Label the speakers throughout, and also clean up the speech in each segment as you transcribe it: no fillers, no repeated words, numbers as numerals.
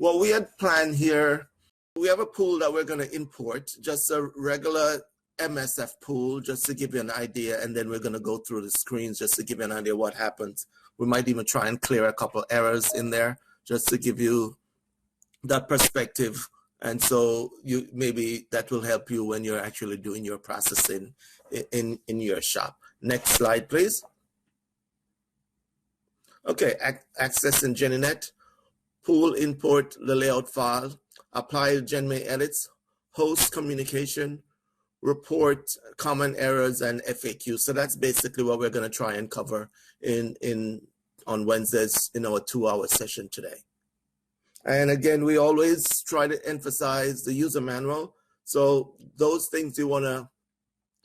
Speaker 1: what we had planned here, we have a pool that we're going to import, just a regular MSF pool, just to give you an idea, and then we're going to go through the screens just to give you an idea what happens. We might even try and clear a couple errors in there just to give you that perspective, and so you maybe that will help you when you're actually doing your processing in your shop. Next slide, please. Okay, accessing GinnieNET, pool import the layout file, apply GenMe edits, host communication, report common errors, and FAQ. So that's basically what we're going to try and cover on Wednesdays in our 2-hour session today. And again, we always try to emphasize the user manual. So those things you want to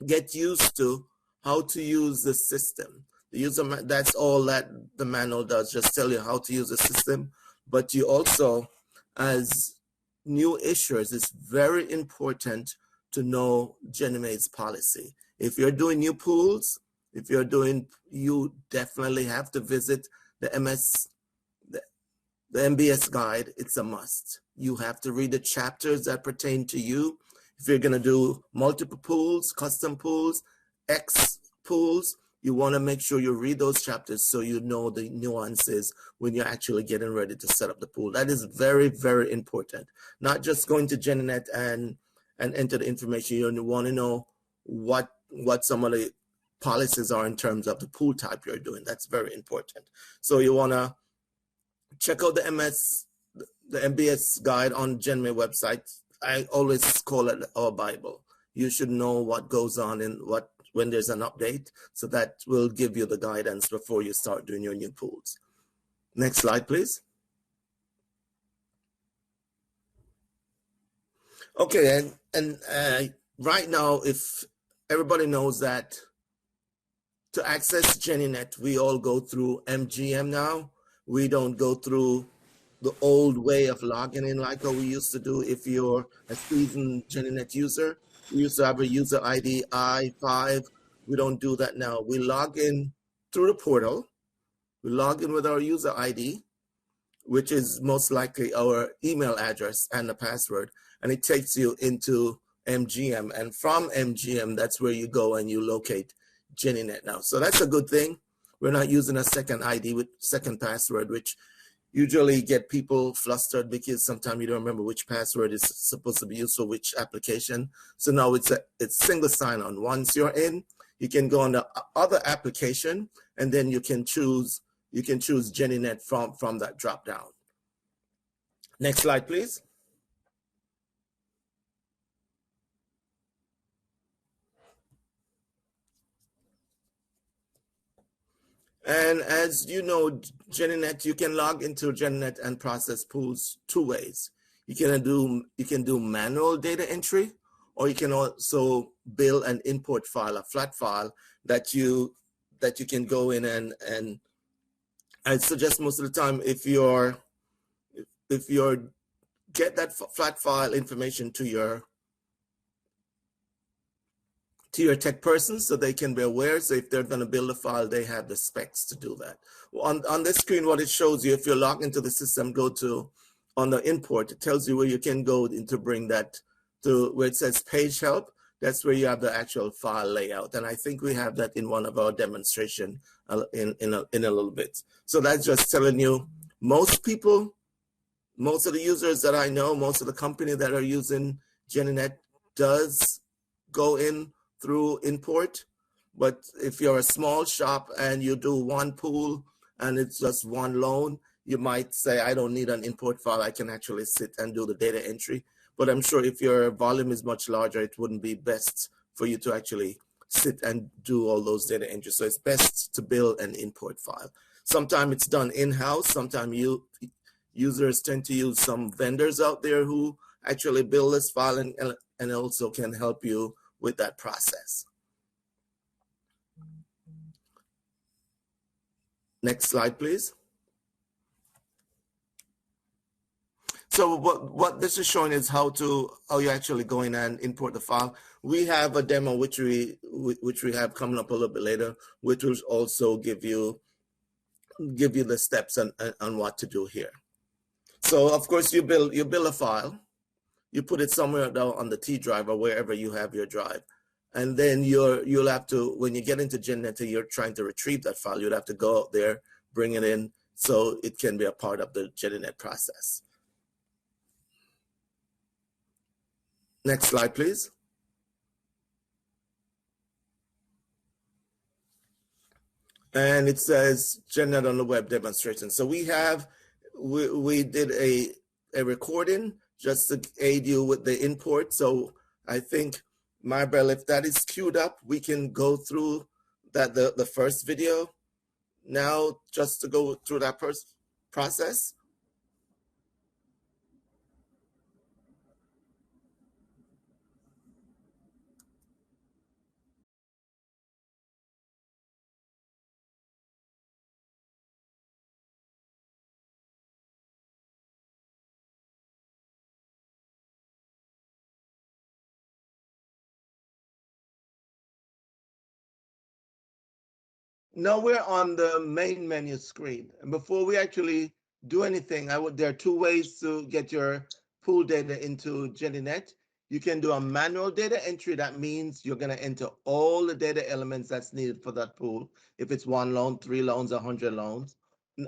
Speaker 1: get used to, how to use the system. The user, that's all that the manual does, just tell you how to use the system. But you also, as new issuers, it's very important to know GenMe's policy. If you're doing new pools, you definitely have to visit the MBS guide. It's a must. You have to read the chapters that pertain to you. If you're going to do multiple pools, custom pools, X pools, you want to make sure you read those chapters so you know the nuances when you're actually getting ready to set up the pool. That is very, very important. Not just going to GenNet and enter the information. You want to know what some of the policies are in terms of the pool type you're doing. That's very important. So you want to check out the MBS guide on GenMe website. I always call it our Bible. You should know what goes on and when there's an update, so that will give you the guidance before you start doing your new pools. Next slide, please. Okay, and right now, if everybody knows that to access GinnieNet, we all go through MGM now. We don't go through the old way of logging in like how we used to do. If you're a seasoned GinnieNet user, we used to have a user ID I5. We don't do that now. We log in through the portal. We log in with our user ID, which is most likely our email address and the password, and it takes you into MGM. And from MGM, that's where you go and you locate GinnieNet now. So that's a good thing. We're not using a second ID with second password, which usually get people flustered because sometimes you don't remember which password is supposed to be used for which application. So now it's single sign-on. Once you're in, you can go on the other application, and then you can choose GennieNet from that drop down. Next slide, please. And as you know, GenNet, you can log into GenNet and process pools 2 ways. You can do manual data entry, or you can also build an import file, a flat file that you can go in and I suggest most of the time if you're get that flat file information to your tech person so they can be aware. So if they're going to build a file, they have the specs to do that. On this screen, what it shows you, if you log into the system, go to on the import, it tells you where you can go to bring that to where it says page help. That's where you have the actual file layout. And I think we have that in one of our demonstration in a little bit. So that's just telling you most people, most of the users that I know, most of the company that are using GenNet does go in through import. But if you're a small shop and you do one pool and it's just one loan, you might say, I don't need an import file. I can actually sit and do the data entry. But I'm sure if your volume is much larger, it wouldn't be best for you to actually sit and do all those data entries. So it's best to build an import file. Sometimes it's done in-house. Sometimes users tend to use some vendors out there who actually build this file and also can help you with that process. Next slide, please. So what this is showing is how you actually go in and import the file. We have a demo which we have coming up a little bit later, which will also give you the steps on what to do here. So of course you build a file, you put it somewhere down on the T drive or wherever you have your drive. And then you'll have to, when you get into GenNet, you're trying to retrieve that file, you'll have to go out there, bring it in so it can be a part of the GenNet process. Next slide, please. And it says GenNet on the web demonstration. So we did a recording just to aid you with the import. So I think, Marbell, if that is queued up, we can go through that the first video now, just to go through that process. Now we're on the main menu screen. And before we actually do anything, there are two ways to get your pool data into GinnieNet. You can do a manual data entry. That means you're going to enter all the data elements that's needed for that pool. If it's 1 loan, 3 loans, 100 loans,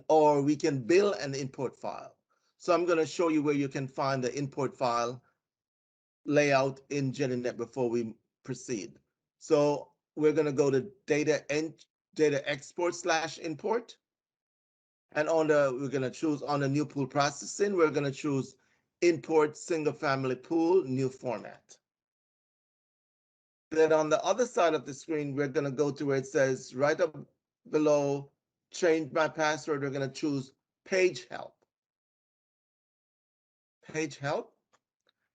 Speaker 1: or we can build an import file. So I'm going to show you where you can find the import file layout in GenNet before we proceed. So we're going to go to data export/import. And we're going to choose on the new pool processing, we're going to choose import single family pool, new format. Then on the other side of the screen, we're going to go to where it says right up below, change my password. We're going to choose page help. Page help.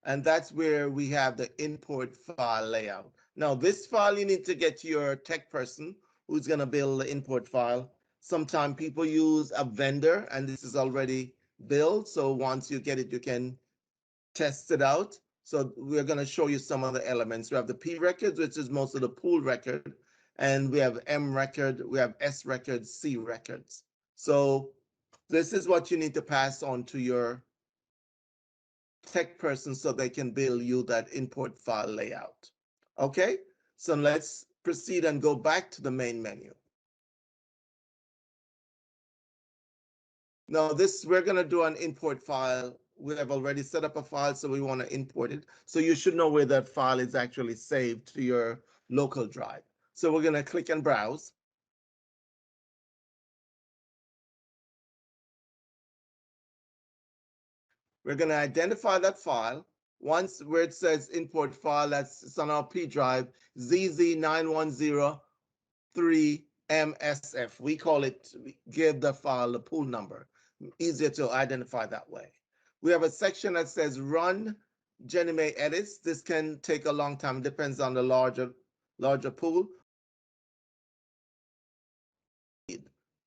Speaker 1: And that's where we have the import file layout. Now, this file you need to get to your tech person who's going to build the import file. Sometimes people use a vendor, and this is already built. So once you get it, you can test it out. So we're going to show you some of the elements. We have the P records, which is most of the pool record, and we have M record, we have S records, C records. So this is what you need to pass on to your tech person so they can build you that import file layout. Okay, so let's proceed and go back to the main menu. Now we're going to do an import file. We have already set up a file, so we want to import it. So you should know where that file is actually saved to your local drive. So we're going to click and browse. We're going to identify that file. Once where it says import file, it's on our P drive, ZZ9103MSF. We give the file the pool number. Easier to identify that way. We have a section that says run GenMe edits. This can take a long time, depends on the larger pool.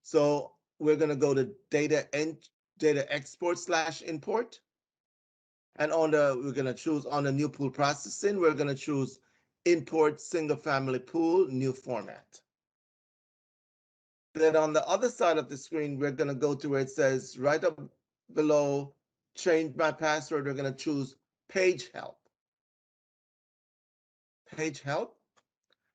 Speaker 1: So we're going to go to data export/import. And we're going to choose on the new pool processing, we're going to choose import single family pool, new format. Then on the other side of the screen, we're going to go to where it says right up below, change my password. We're going to choose page help. Page help.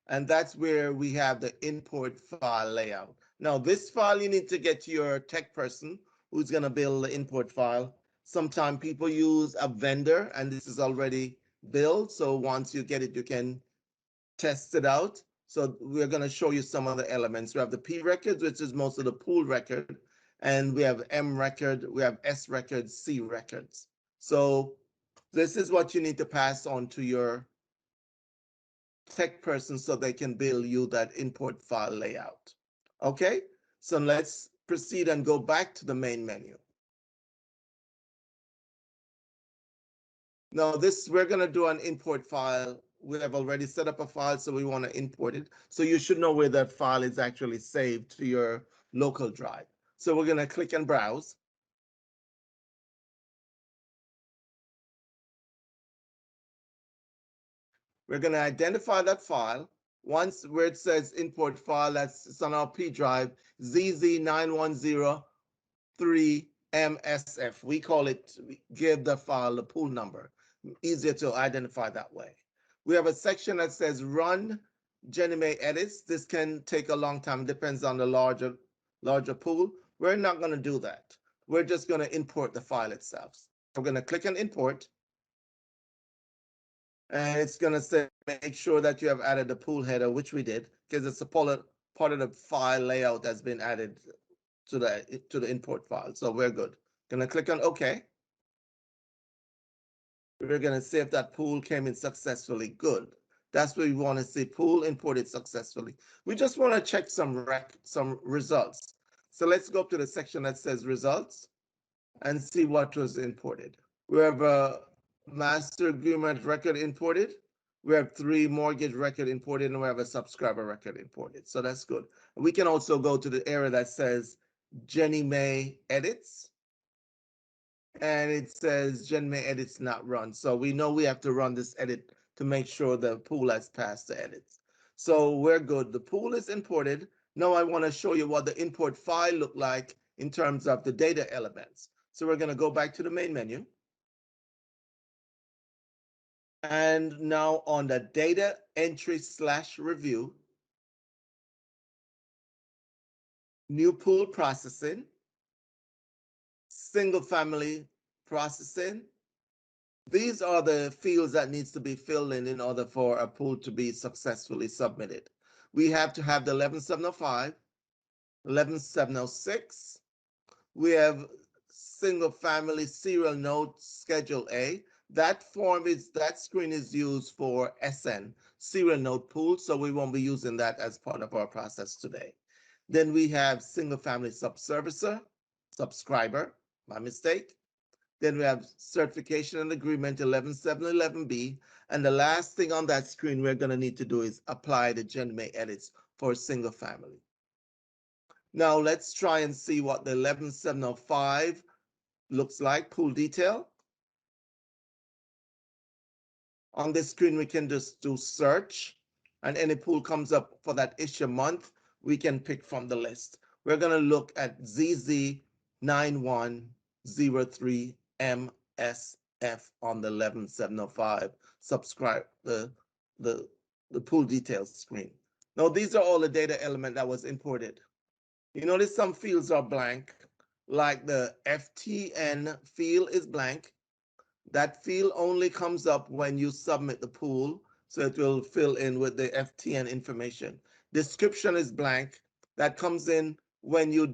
Speaker 1: And that's where we have the import file layout. Now, this file you need to get to your tech person who's going to build the import file. Sometimes people use a vendor, and this is already built. So once you get it, you can test it out. So we're going to show you some of the elements. We have the P records, which is most of the pool record, and we have M record, we have S records, C records. So this is what you need to pass on to your tech person so they can build you that import file layout. Okay, so let's proceed and go back to the main menu. Now we're going to do an import file. We have already set up a file, so we want to import it. So you should know where that file is actually saved to your local drive. So we're going to click and browse. We're going to identify that file. Once where it says import file, it's on our P drive, ZZ9103MSF. MSF. We call it, give the file the pool number. Easier to identify that way. We have a section that says run GenMe edits. This can take a long time. It depends on the larger pool. We're not going to do that. We're just going to import the file itself. We're going to click on import. And it's going to say, make sure that you have added the pool header, which we did, because it's a part of the file layout that's been added to the import file. So we're good. Going to click on OK. We're going to see if that pool came in successfully. Good. That's what we want to see. Pool imported successfully. We just want to check some results. So let's go up to the section that says results and see what was imported. We have a master agreement record imported. We have 3 mortgage record imported, and we have a subscriber record imported. So that's good. We can also go to the area that says GenMe edits. And it says GenMe edits not run. So we know we have to run this edit to make sure the pool has passed the edits. So we're good. The pool is imported. Now I want to show you what the import file looked like in terms of the data elements. So we're going to go back to the main menu. And now on the data entry / review, new pool processing, single family processing. These are the fields that needs to be filled in order for a pool to be successfully submitted. We have to have the 11705, 11706. We have single family serial note Schedule A. That screen is used for SN, serial note pool, so we won't be using that as part of our process today. Then we have single family subscriber, my mistake. Then we have certification and agreement 11711B. And the last thing on that screen we're going to need to do is apply the GenMe edits for a single family. Now let's try and see what the 11705 looks like, pool detail. On this screen, we can just do search, and any pool comes up for that issue month, we can pick from the list. We're going to look at ZZ9103MSF on the 11705 subscribe, the pool details screen. Now, these are all the data element that was imported. You notice some fields are blank, like the FTN field is blank. That field only comes up when you submit the pool, so it will fill in with the FTN information. Description is blank. That comes in when you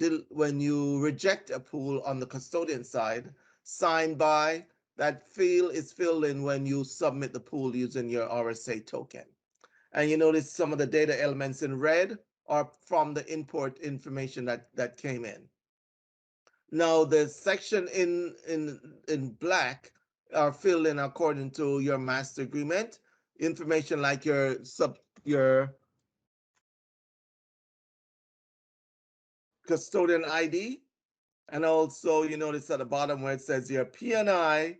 Speaker 1: reject a pool on the custodian side. Signed by, that field is filled in when you submit the pool using your RSA token. And you notice some of the data elements in red are from the import information that came in. Now the section in black are filled in according to your master agreement. Information like your custodian ID, and also you notice at the bottom where it says your PNI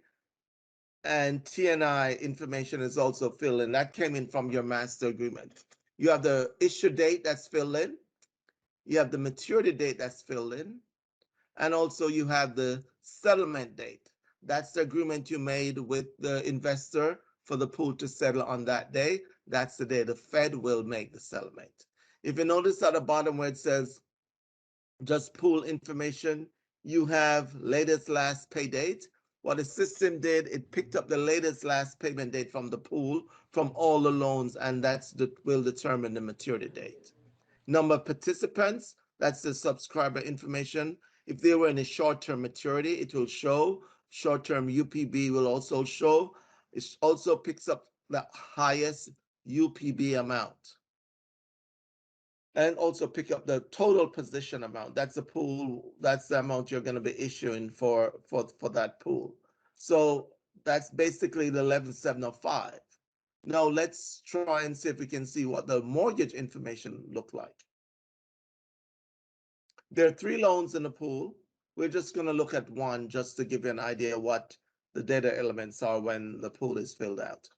Speaker 1: and TNI information is also filled in. That came in from your master agreement. You have the issue date that's filled in. You have the maturity date that's filled in. And also you have the settlement date. That's the agreement you made with the investor for the pool to settle on that day. That's the day the Fed will make the settlement. If you notice at the bottom where it says just pool information, you have latest last pay date. What the system did, it picked up the latest last payment date from the pool from all the loans, and will determine the maturity date. Number of participants, that's the subscriber information. If they were in a short-term maturity, it will show. Short-term UPB will also show. It also picks up the highest UPB amount. And also pick up the total position amount. That's the pool, that's the amount you're going to be issuing for that pool. So that's basically the 11705. Now let's try and see if we can see what the mortgage information look like. There are 3 loans in the pool. We're just going to look at one just to give you an idea what the data elements are when the pool is filled out.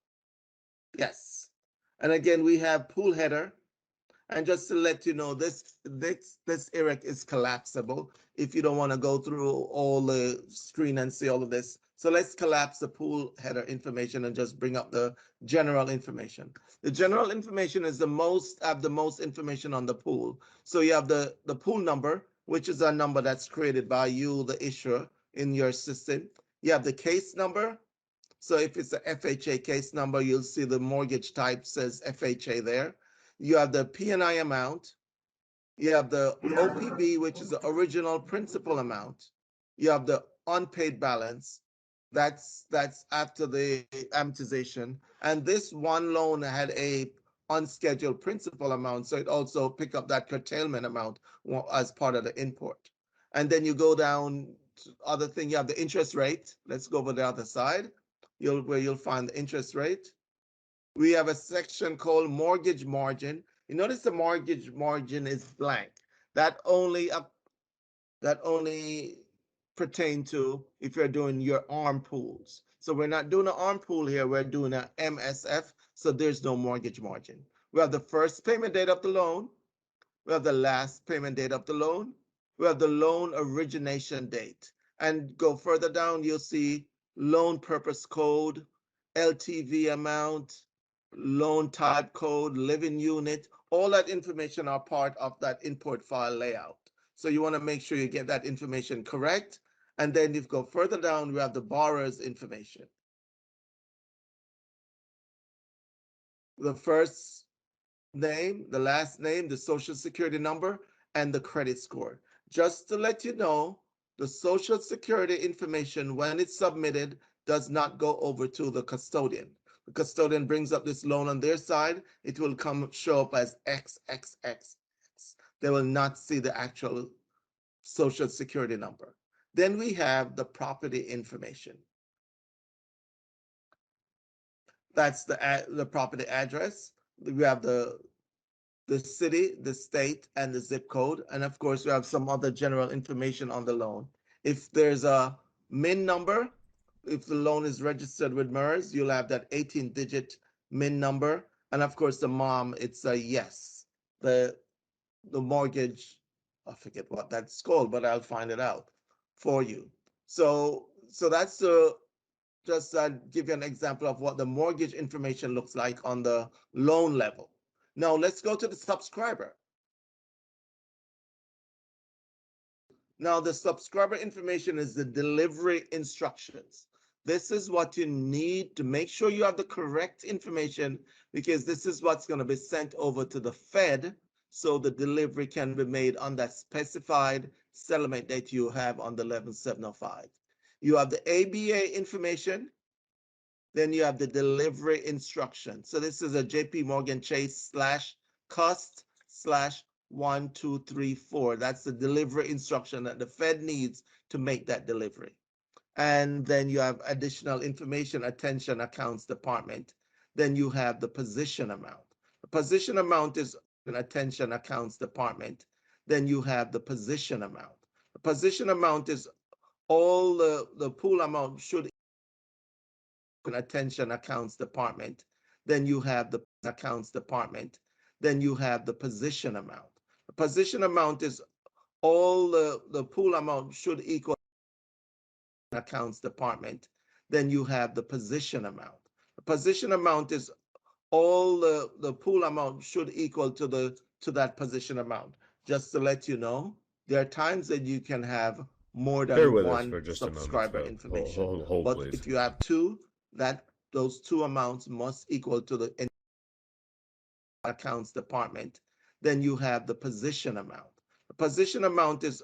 Speaker 1: Yes. And again, we have pool header. And just to let you know, this IREC is collapsible if you don't want to go through all the screen and see all of this. So let's collapse the pool header information and just bring up the general information. The general information is the most information on the pool. So you have the pool number, which is a number that's created by you, the issuer, in your system. You have the case number. So if it's a FHA case number, you'll see the mortgage type says FHA there. You have the P&I amount. You have the OPB, which is the original principal amount. You have the unpaid balance. That's after the amortization. And this one loan had a unscheduled principal amount, so it also pick up that curtailment amount as part of the import. And then you go down to other thing. You have the interest rate. Let's go over the other side. Where you'll find the interest rate. We have a section called mortgage margin. You notice the mortgage margin is blank. That only pertain to if you're doing your ARM pools. So we're not doing an ARM pool here, we're doing an MSF, so there's no mortgage margin. We have the first payment date of the loan. We have the last payment date of the loan. We have the loan origination date. And go further down, you'll see loan purpose code, LTV amount, loan type code, living unit. All that information are part of that import file layout. So you want to make sure you get that information correct. And then if you go further down, we have the borrower's information. The first name, the last name, the social security number, and the credit score. Just to let you know, the social security information, when it's submitted, does not go over to the custodian. The custodian brings up this loan on their side, it will show up as XXX. They will not see the actual social security number. Then we have the property information. That's the property address. We have the city, the state, and the zip code. And of course, we have some other general information on the loan. If there's a MIN number, if the loan is registered with MERS, you'll have that 18-digit MIN number. And of course, the mom, it's a yes. The mortgage, I forget what that's called, but I'll find it out for you. So that's just give you an example of what the mortgage information looks like on the loan level. Now let's go to the subscriber. Now the subscriber information is the delivery instructions. This is what you need to make sure you have the correct information, because this is what's going to be sent over to the Fed, so the delivery can be made on that specified settlement that you have on the 11705. You have the ABA information, then you have the delivery instruction. So this is a JP Morgan Chase /cost/1234. That's the delivery instruction that the Fed needs to make that delivery. And then you have additional information, attention accounts department. Then you have the position amount. The position amount is an attention accounts department. Then you have the position amount. The position amount is all the pool amount should attention accounts department. Then you have the accounts department. Then you have the position amount. The position amount is all the pool amount should equal accounts department. Then you have the position amount. The position amount is all the pool amount should equal to that position amount. Just to let you know, there are times that you can have more than one subscriber information.
Speaker 2: Hold,
Speaker 1: but
Speaker 2: please.
Speaker 1: If you have two, those two amounts must equal to the accounts department. Then you have the position amount. The position amount is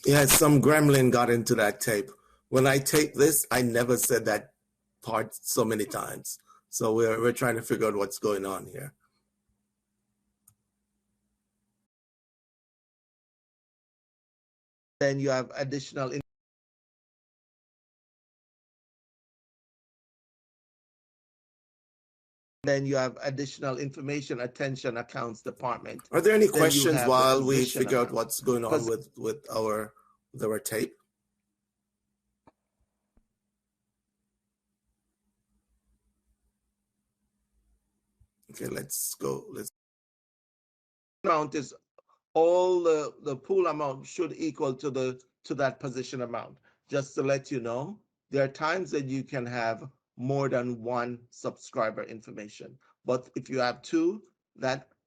Speaker 1: yeah, some gremlin got into that tape. When I tape this, I never said that part so many times. So we're trying to figure out what's going on here. Then you have additional then you have additional information, attention, accounts department.
Speaker 2: Are there any
Speaker 1: Then you
Speaker 2: questions
Speaker 1: have the
Speaker 2: while we
Speaker 1: position
Speaker 2: figure out
Speaker 1: amount.
Speaker 2: what's going on with our tape? Okay, let's go.
Speaker 1: Amount is all the pool amount should equal to that position amount. Just to let you know, there are times that you can have more than one subscriber information, but if you have two,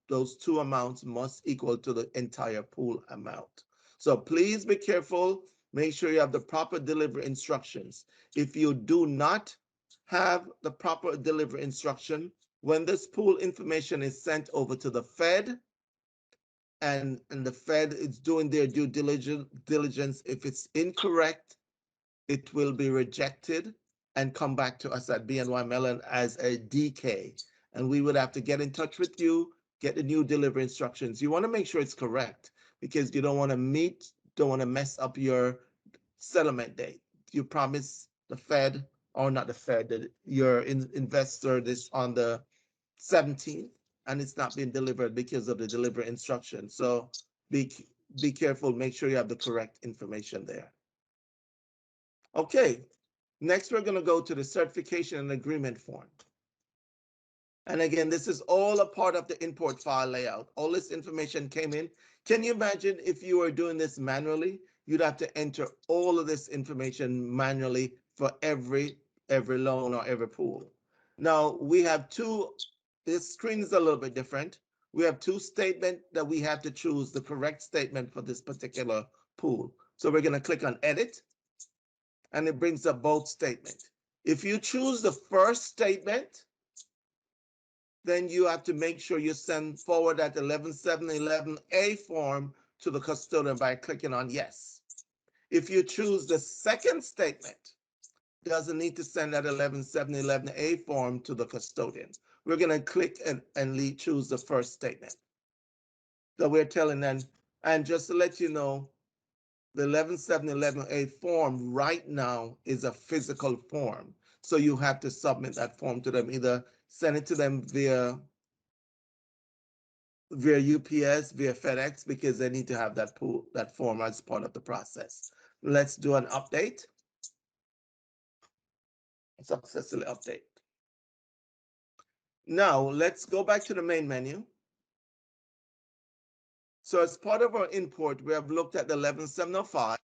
Speaker 1: those two amounts must equal to the entire pool amount. So please be careful. Make sure you have the proper delivery instructions. If you do not have the proper delivery instruction, when this pool information is sent over to the Fed, and the Fed is doing their due diligence. If it's incorrect, it will be rejected and come back to us at BNY Mellon as a DK. And we would have to get in touch with you, get the new delivery instructions. You want to make sure it's correct because you don't want to mess up your settlement date. You promise the Fed, or not the Fed, your investor this on the 17th, and it's not being delivered because of the delivery instruction. So be careful, make sure you have the correct information there. Okay, next we're going to go to the certification and agreement form. And again, this is all a part of the import file layout. All this information came in. Can you imagine if you were doing this manually? You'd have to enter all of this information manually for every loan or every pool. Now we have two. This screen is a little bit different. We have two statements that we have to choose the correct statement for this particular pool. So we're going to click on edit, and it brings up both statements. If you choose the first statement, then you have to make sure you send forward that 11711A form to the custodian by clicking on yes. If you choose the second statement, doesn't need to send that 11711A form to the custodian. We're going to click and choose the first statement. So we're telling them, and just to let you know, the 11711A form right now is a physical form. So you have to submit that form to them, either send it to them via UPS, via FedEx, because they need to have that form as part of the process. Let's do an update. Successfully update. Now let's go back to the main menu. So as part of our import, we have looked at the 11705.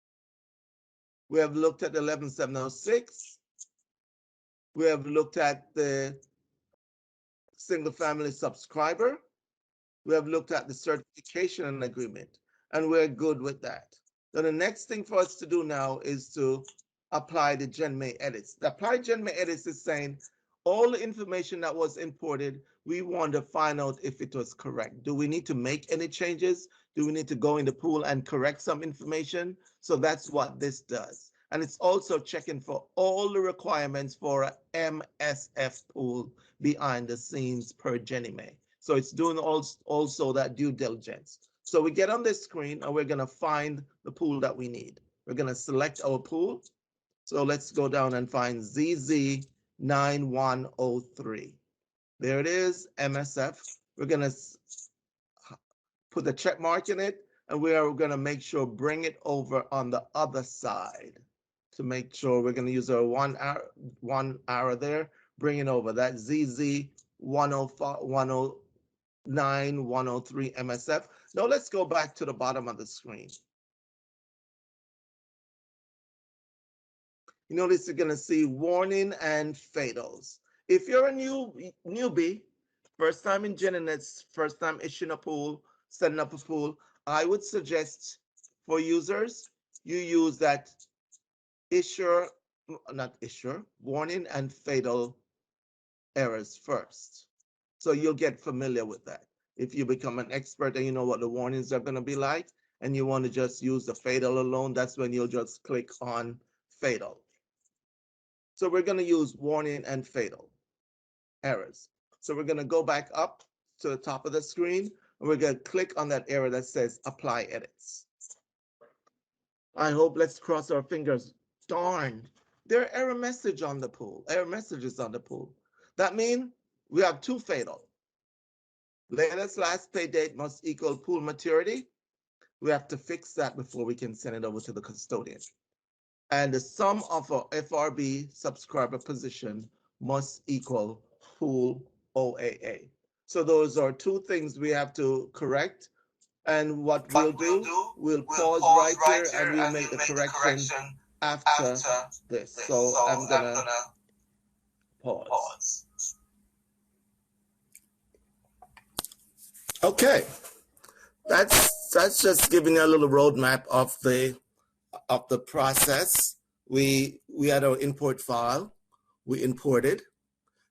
Speaker 1: We have looked at the 11706. We have looked at the single family subscriber. We have looked at the certification and agreement, and we're good with that. So the next thing for us to do now is to apply the GenMe edits. The apply GenMe edits is saying all the information that was imported, we want to find out if it was correct. Do we need to make any changes? Do we need to go in the pool and correct some information? So that's what this does. And it's also checking for all the requirements for a MSF pool behind the scenes per GenMe. So it's doing also that due diligence. So we get on this screen and we're going to find the pool that we need. We're going to select our pool. So let's go down and find ZZ9103. There it is, MSF. We're going to put the check mark in it, and we are going to make sure bring it over on the other side to make sure. We're going to use our one arrow there, bring it over. That ZZ109-103 MSF. Now let's go back to the bottom of the screen. You notice you're going to see warning and fatals. If you're a newbie, first time in GinnieNET, first time issuing a pool, setting up a pool, I would suggest for users, you use that warning and fatal errors first. So you'll get familiar with that. If you become an expert and you know what the warnings are going to be like, and you want to just use the fatal alone, that's when you'll just click on fatal. So we're going to use warning and fatal errors. So we're going to go back up to the top of the screen, and we're going to click on that error that says apply edits. I hope, let's cross our fingers. Darn, there are error messages on the pool. That means we have two fatal. Latest last pay date must equal pool maturity. We have to fix that before we can send it over to the custodian. And the sum of our FRB subscriber position must equal pool OAA. So those are two things we have to correct. And what we'll do, we'll pause right here and we'll make the correction after this. So I'm gonna pause. Okay, that's just giving you a little roadmap of the process. We had our import file, we imported,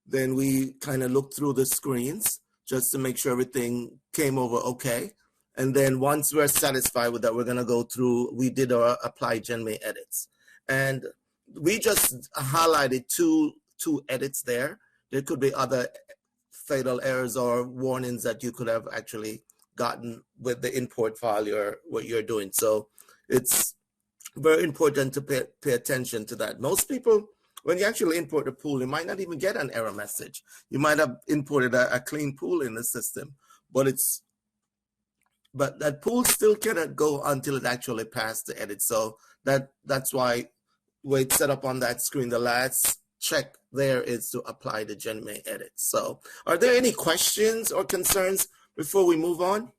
Speaker 1: then we kind of looked through the screens just to make sure everything came over okay. And then once we're satisfied with that, we're gonna go through, we did our apply GenMe edits. And we just highlighted two edits there. There could be other fatal errors or warnings that you could have actually gotten with the import file what you're doing. So it's very important to pay attention to that. Most people, when you actually import a pool, you might not even get an error message. You might have imported a clean pool in the system, but that pool still cannot go until it actually passed the edit. So that's why it's set up on that screen. The last check there is to apply the GenMe edit. So are there any questions or concerns before we move on?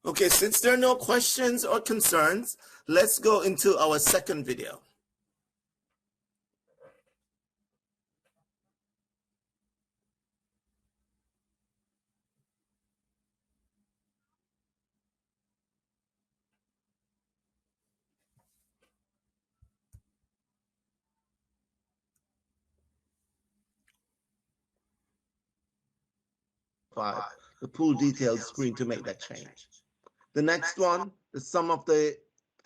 Speaker 1: Okay, since there are no questions or concerns, let's go into our second video. The pool details screen to make that change. The next one, the sum of the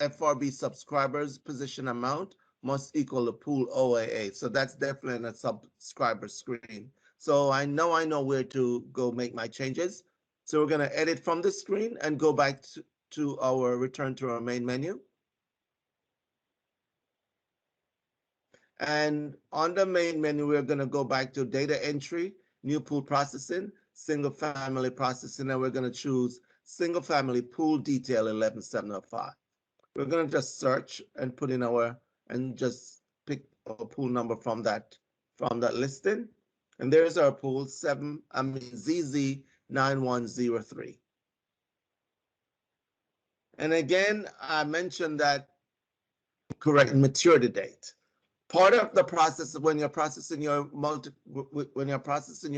Speaker 1: FRB subscribers position amount must equal the pool OAA. So that's definitely in a subscriber screen. So I know where to go make my changes. So we're going to edit from the screen and go back to our return to our main menu. And on the main menu, we're going to go back to data entry, new pool processing, single family processing, and we're going to choose single family pool detail 11705. We're going to just search and put in and just pick a pool number from that listing. And there's our pool ZZ9103. And again, I mentioned that correct maturity date. Part of the process when you're processing your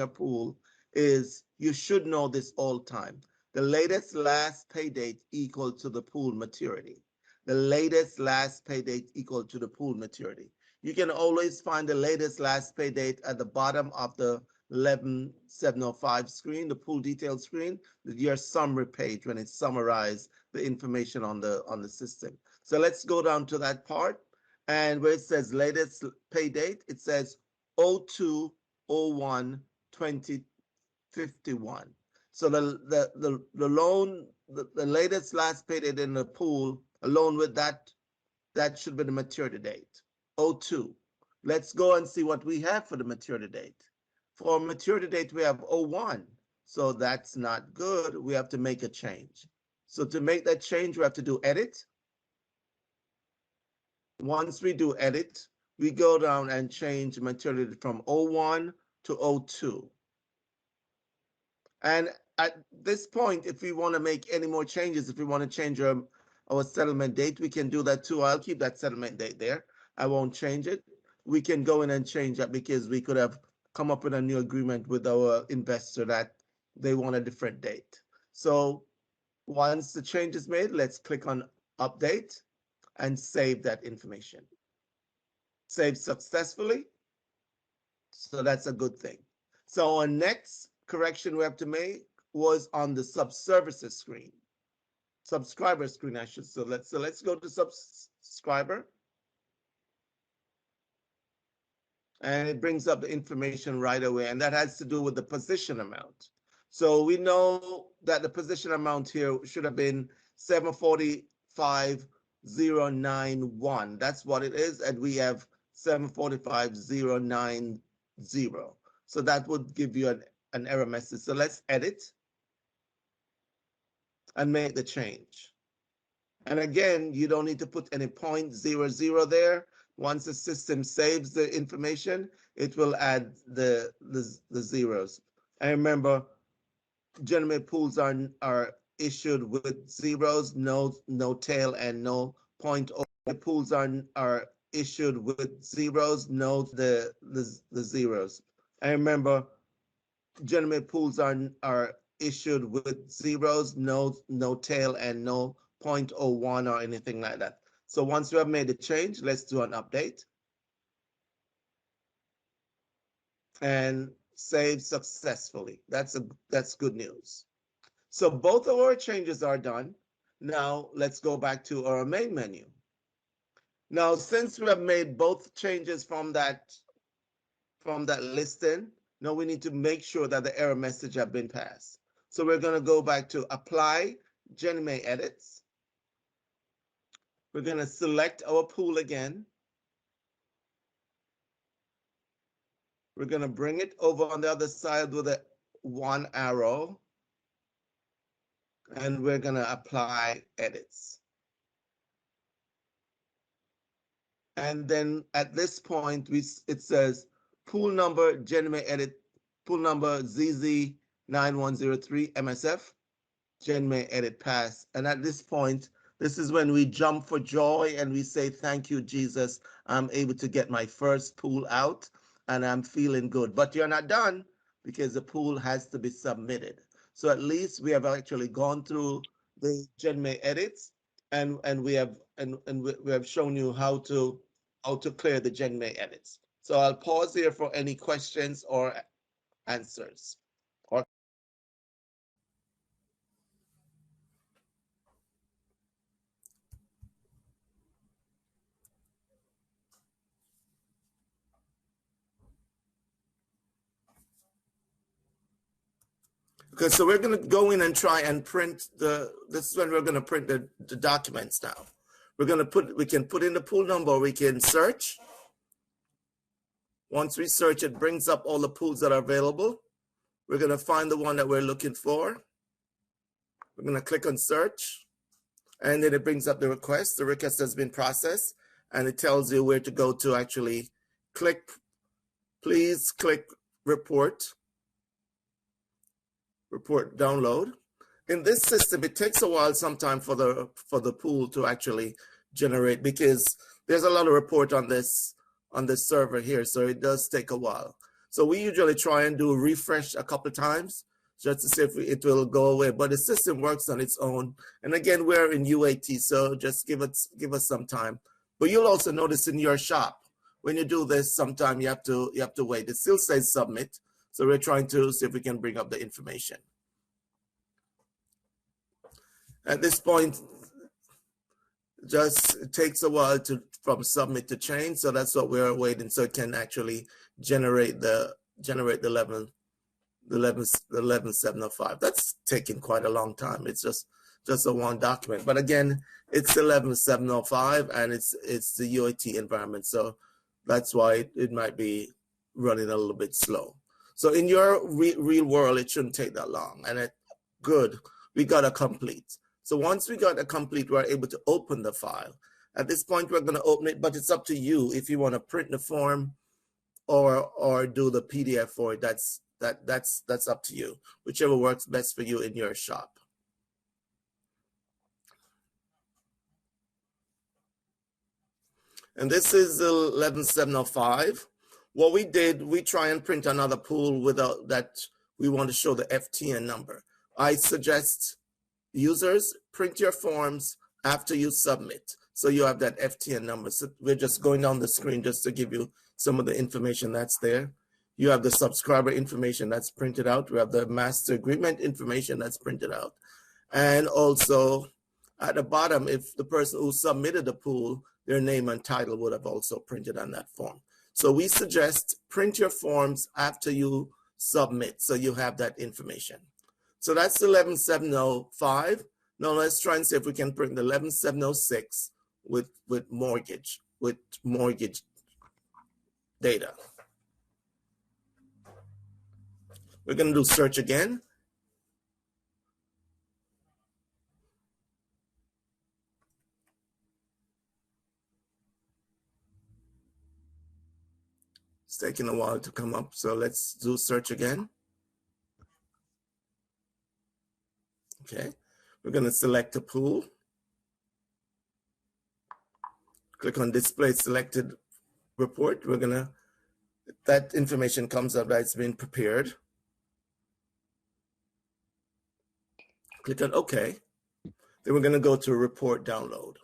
Speaker 1: pool is you should know this all time. The latest last pay date equal to the pool maturity. The latest last pay date equal to the pool maturity. You can always find the latest last pay date at the bottom of the 11705 screen, the pool detail screen, your summary page when it summarizes the information on the system. So let's go down to that part. And where it says latest pay date, it says 02/01/2051. So the loan, the latest last pay date in the pool, along with that should be the maturity date, 02. Let's go and see what we have for the maturity date. For maturity date, we have 01. So that's not good. We have to make a change. So to make that change, we have to do edit. Once we do edit, we go down and change maturity from 01 to 02. And at this point, if we want to make any more changes, if we want to change our settlement date, we can do that too. I'll keep that settlement date there. I won't change it. We can go in and change that because we could have come up with a new agreement with our investor that they want a different date. So once the change is made, let's click on update and save that information. Save successfully. So that's a good thing. So our next correction we have to make was on the subservices screen. Subscriber screen, I should say. So let's go to subscriber. And it brings up the information right away. And that has to do with the position amount. So we know that the position amount here should have been 745,091. That's what it is, and we have 745,090. So that would give you an error message. So let's edit and make the change. And again, you don't need to put any 0.00 there. Once the system saves the information, it will add the zeros. And remember, GenMe pools are issued with zeros, no tail, and no point. The pools are issued with zeros, no the zeros. And remember, GenMe pools are issued with zeros, no tail, and no 0.01 or anything like that. So once you have made the change, let's do an update. And save successfully. That's good news. So both of our changes are done. Now let's go back to our main menu. Now, since we have made both changes from that listing, now we need to make sure that the error message have been passed. So we're going to go back to Apply GenMe Edits. We're going to select our pool again. We're going to bring it over on the other side with a 1 arrow. And we're going to apply edits. And then at this point, it says pool number GenMe edit, pool number ZZ9103 MSF, GenMe edit pass. And at this point, this is when we jump for joy and we say, thank you, Jesus. I'm able to get my first pool out and I'm feeling good. But you're not done because the pool has to be submitted. So at least we have actually gone through the GenMe edits and we have shown you how to clear the GenMe edits. So I'll pause here for any questions or answers. Okay, so we're going to go in and try and print this is when we're going to print the documents now. We can put in the pool number, we can search. Once we search, it brings up all the pools that are available. We're going to find the one that we're looking for. We're going to click on search, and then it brings up the request. The request has been processed, and it tells you where to go to actually click. Please click report download. In this system, it takes a while sometimes for the pool to actually generate because there's a lot of report on this server here, so it does take a while. So we usually try and do a refresh a couple of times just to see if it will go away, but the system works on its own. And again, we're in UAT, so just give us some time. But you'll also notice in your shop, when you do this, sometimes you have to wait. It still says submit. So we're trying to see if we can bring up the information. At this point, it takes a while from submit to change. So that's what we're waiting. So it can actually generate the 11705. That's taking quite a long time. It's just a one document. But again, it's 11705 and it's the UAT environment. So that's why it might be running a little bit slow. So in your real world, it shouldn't take that long. And good, we got a complete. So once we got a complete, we're able to open the file. At this point, we're going to open it, but it's up to you if you want to print the form or do the PDF for it. That's up to you, whichever works best for you in your shop. And this is 11705. What we did, we try and print another pool without that. We want to show the FTN number. I suggest users print your forms after you submit, so you have that FTN number. So we're just going down the screen just to give you some of the information that's there. You have the subscriber information that's printed out. We have the master agreement information that's printed out. And also at the bottom, if the person who submitted the pool, their name and title would have also printed on that form. So we suggest print your forms after you submit, so you have that information. So that's 11705. Now let's try and see if we can print the 11706 with mortgage data. We're going to do search again. It's taking a while to come up, so let's do search again. Okay, we're going to select a pool. Click on display selected report. We're going to, that information comes up that it's been prepared. Click on OK. Then we're going to go to report download.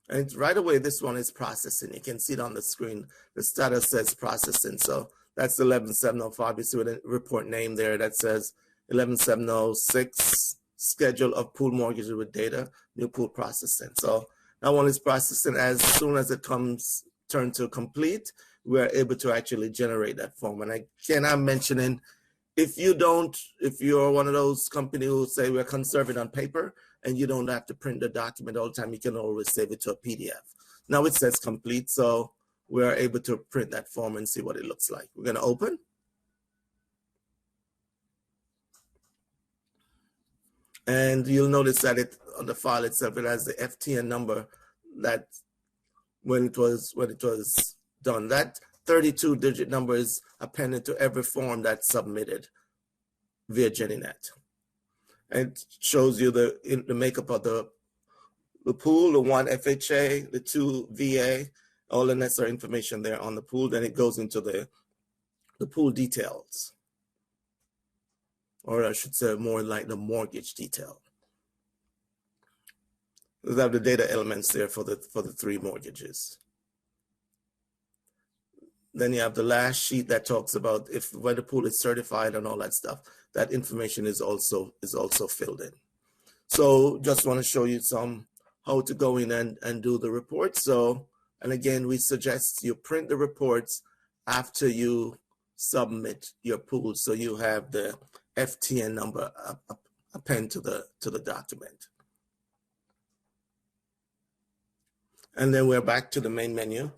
Speaker 1: And right away, this one is processing. You can see it on the screen. The status says processing. So that's 11705. You see with a report name there that says 11706, schedule of pool mortgages with data, new pool processing. So that one is processing. As soon as it comes turned to complete, we're able to actually generate that form. And again, I'm mentioning, if you're one of those companies who say we're conserving on paper and you don't have to print the document all the time, you can always save it to a PDF. Now it says complete, so we're able to print that form and see what it looks like. We're going to open. And you'll notice that on the file itself, it has the FTN number that when it was done. That 32-digit number is appended to every form that's submitted via GinnieNET. And it shows you the makeup of the pool, the 1 FHA, the 2 VA, all the necessary information there on the pool. Then it goes into the pool details, or I should say more like the mortgage detail. We have the data elements there for the 3 mortgages. Then you have the last sheet that talks about when the pool is certified and all that stuff. That information is also filled in. So just want to show you how to go in and do the report. So, and again, we suggest you print the reports after you submit your pool, so you have the FTN number append to the document. And then we're back to the main menu.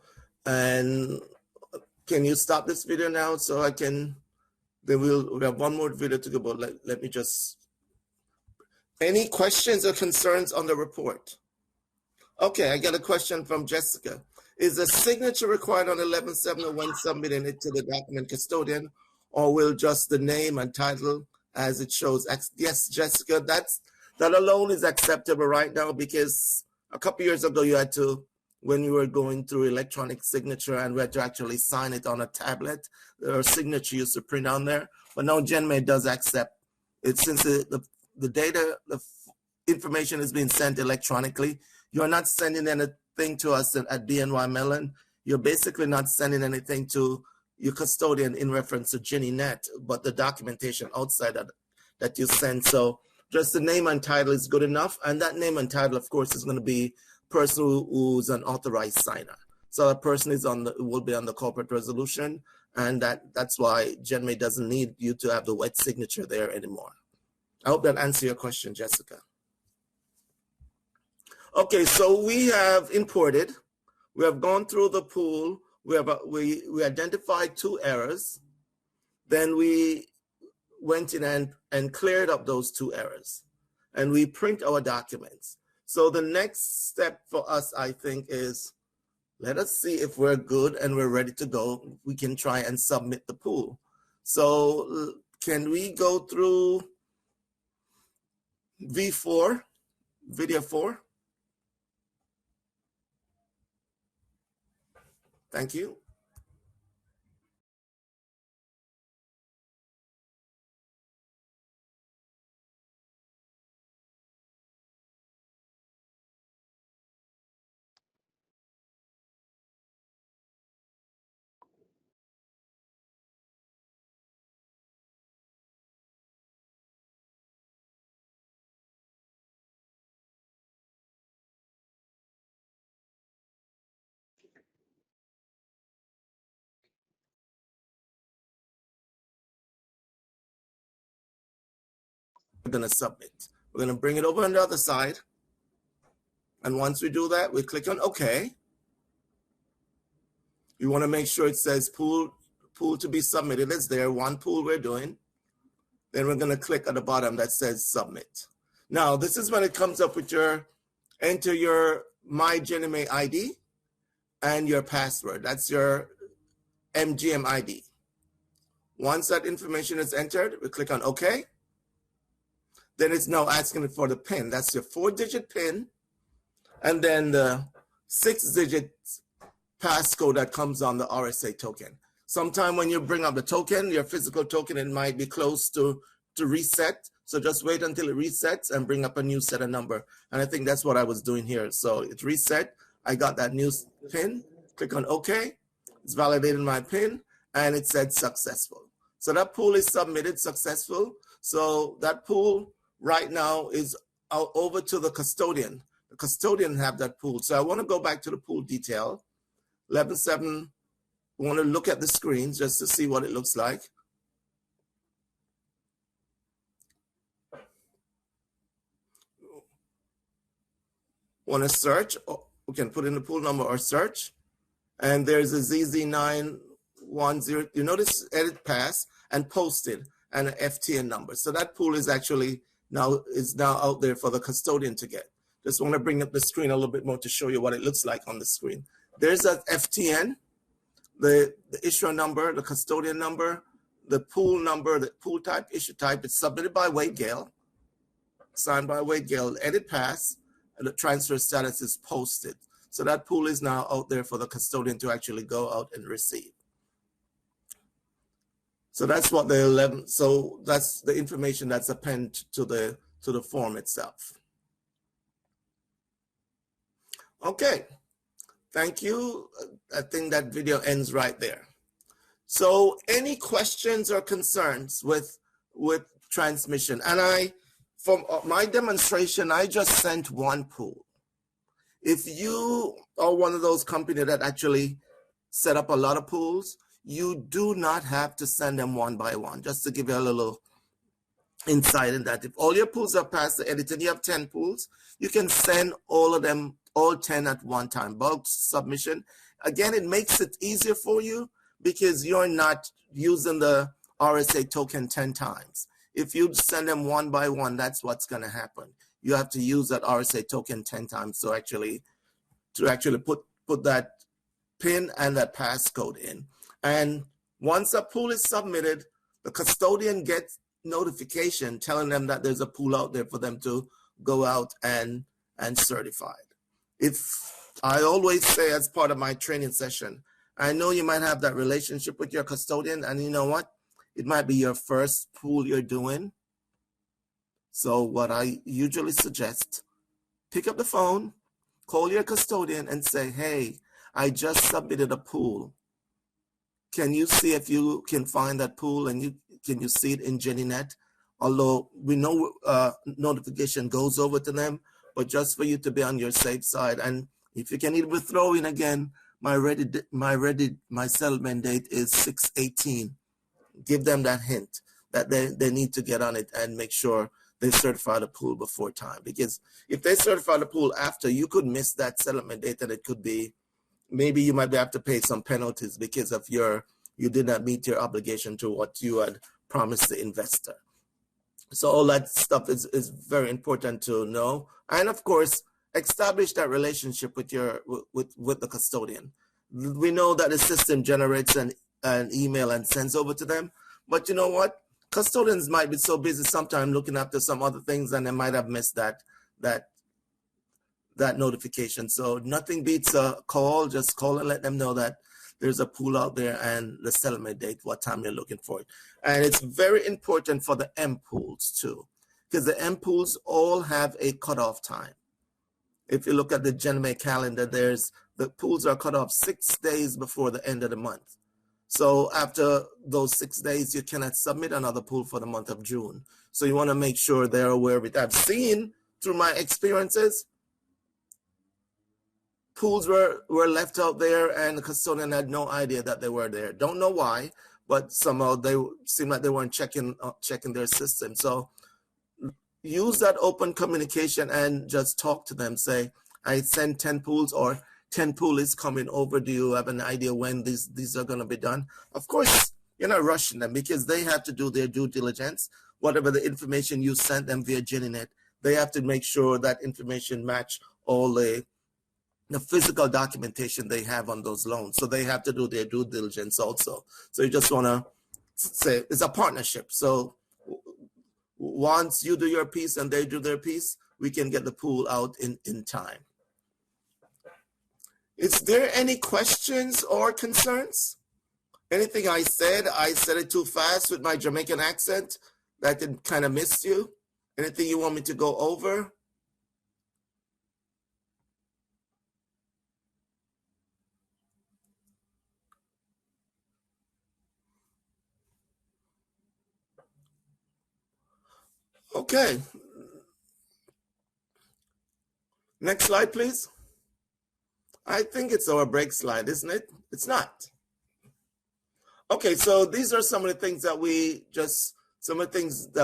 Speaker 1: And can you stop this video now so I can? Then we have one more video to go. But let me just. Any questions or concerns on the report? Okay, I got a question from Jessica. Is a signature required on 11.7 when submitting it to the document custodian, or will just the name and title as it shows? Yes, Jessica, that alone is acceptable right now, because a couple years ago you had to, when you were going through electronic signature and we had to actually sign it on a tablet, or signature used to print on there. But now GenMe does accept it, since the data, the information is being sent electronically. You're not sending anything to us at BNY Mellon. You're basically not sending anything to your custodian in reference to GinnieNET, but the documentation outside that you send. So just the name and title is good enough. And that name and title, of course, is going to be person who's an authorized signer. So that person will be on the corporate resolution. And that's why GenMe doesn't need you to have the wet signature there anymore. I hope that answers your question, Jessica. Okay, so we have imported. We have gone through the pool. We identified 2 errors. Then we went in and cleared up those 2 errors. And we print our documents. So the next step for us, I think, is let us see if we're good and we're ready to go. We can try and submit the pool. So can we go through V4, video 4? Thank you. we're going to submit. We're going to bring it over on the other side. And once we do that, we click on OK. You want to make sure it says pool to be submitted. It's there, one pool we're doing. Then we're going to click at the bottom that says submit. Now, this is when it comes up with enter your My GenMe ID and your password. That's your MGM ID. Once that information is entered, we click on OK. Then it's now asking for the PIN. That's your 4-digit PIN. And then the 6-digit passcode that comes on the RSA token. Sometime when you bring up the token, your physical token, it might be close to reset. So just wait until it resets and bring up a new set of number. And I think that's what I was doing here. So it reset. I got that new PIN. Click on OK. It's validated my PIN and it said successful. So that pool is submitted successful. So that pool right now is out over to the custodian. The custodian have that pool. So I want to go back to the pool detail. 11.7, we want to look at the screens just to see what it looks like. Want to search, we can put in the pool number or search. And there's a ZZ910. You notice edit pass and posted and an FTN number. So that pool is actually now out there for the custodian to get. Just want to bring up the screen a little bit more to show you what it looks like on the screen. There's that FTN, the issuer number, the custodian number, the pool number, the pool type, issue type. It's submitted by Wade Gale, signed by Wade Gale, edit pass, and the transfer status is posted. So that pool is now out there for the custodian to actually go out and receive. So that's what the 11. So that's the information that's appended to the form itself. Okay. Thank you. I think that video ends right there. So any questions or concerns with transmission? And from my demonstration, I just sent one pool. If you are one of those companies that actually set up a lot of pools, you do not have to send them one by one. Just to give you a little insight in that. If all your pools are past the edit and you have 10 pools, you can send all of them, all 10 at one time, bulk submission. Again, it makes it easier for you because you're not using the RSA token 10 times. If you send them one by one, that's what's going to happen. You have to use that RSA token 10 times to actually put that PIN and that passcode in. And once a pool is submitted, the custodian gets notification telling them that there's a pool out there for them to go out and certify. If I always say as part of my training session, I know you might have that relationship with your custodian, and you know what? It might be your first pool you're doing. So what I usually suggest, pick up the phone, call your custodian and say, hey, I just submitted a pool. Can you see if you can find that pool and can you see it in GinnieNET? Although we know notification goes over to them, but just for you to be on your safe side. And if you can even throw in again, my settlement date is 6/18. Give them that hint that they need to get on it and make sure they certify the pool before time. Because if they certify the pool after, you could miss that settlement date, and it could be, maybe you might have to pay some penalties because of you did not meet your obligation to what you had promised the investor. So all that stuff is very important to know. And of course, establish that relationship with the custodian. We know that the system generates an email and sends over to them, but you know what? Custodians might be so busy sometimes looking after some other things, and they might have missed that notification. So nothing beats a call. Just call and let them know that there's a pool out there and the settlement date, what time you're looking for it. And it's very important for the M pools too, because the M pools all have a cutoff time. If you look at the GenMe calendar, the pools are cut off 6 days before the end of the month. So after those 6 days, you cannot submit another pool for the month of June. So you want to make sure they're aware of it. I've seen through my experiences, pools were left out there and the custodian had no idea that they were there. Don't know why, but somehow they seemed like they weren't checking their system. So use that open communication and just talk to them. Say, I sent 10 pools, or 10 pool is coming over. Do you have an idea when these are going to be done? Of course, you're not rushing them because they have to do their due diligence. Whatever the information you sent them via GinnieNET, they have to make sure that information match all the physical documentation they have on those loans. So they have to do their due diligence also. So you just want to say it's a partnership. So once you do your piece and they do their piece, we can get the pool out in time. Is there any questions or concerns? Anything I said it too fast with my Jamaican accent that it kind of missed you? Anything you want me to go over? Okay. Next slide, please. I think it's our break slide, isn't it? It's not. Okay, so these are some of the things that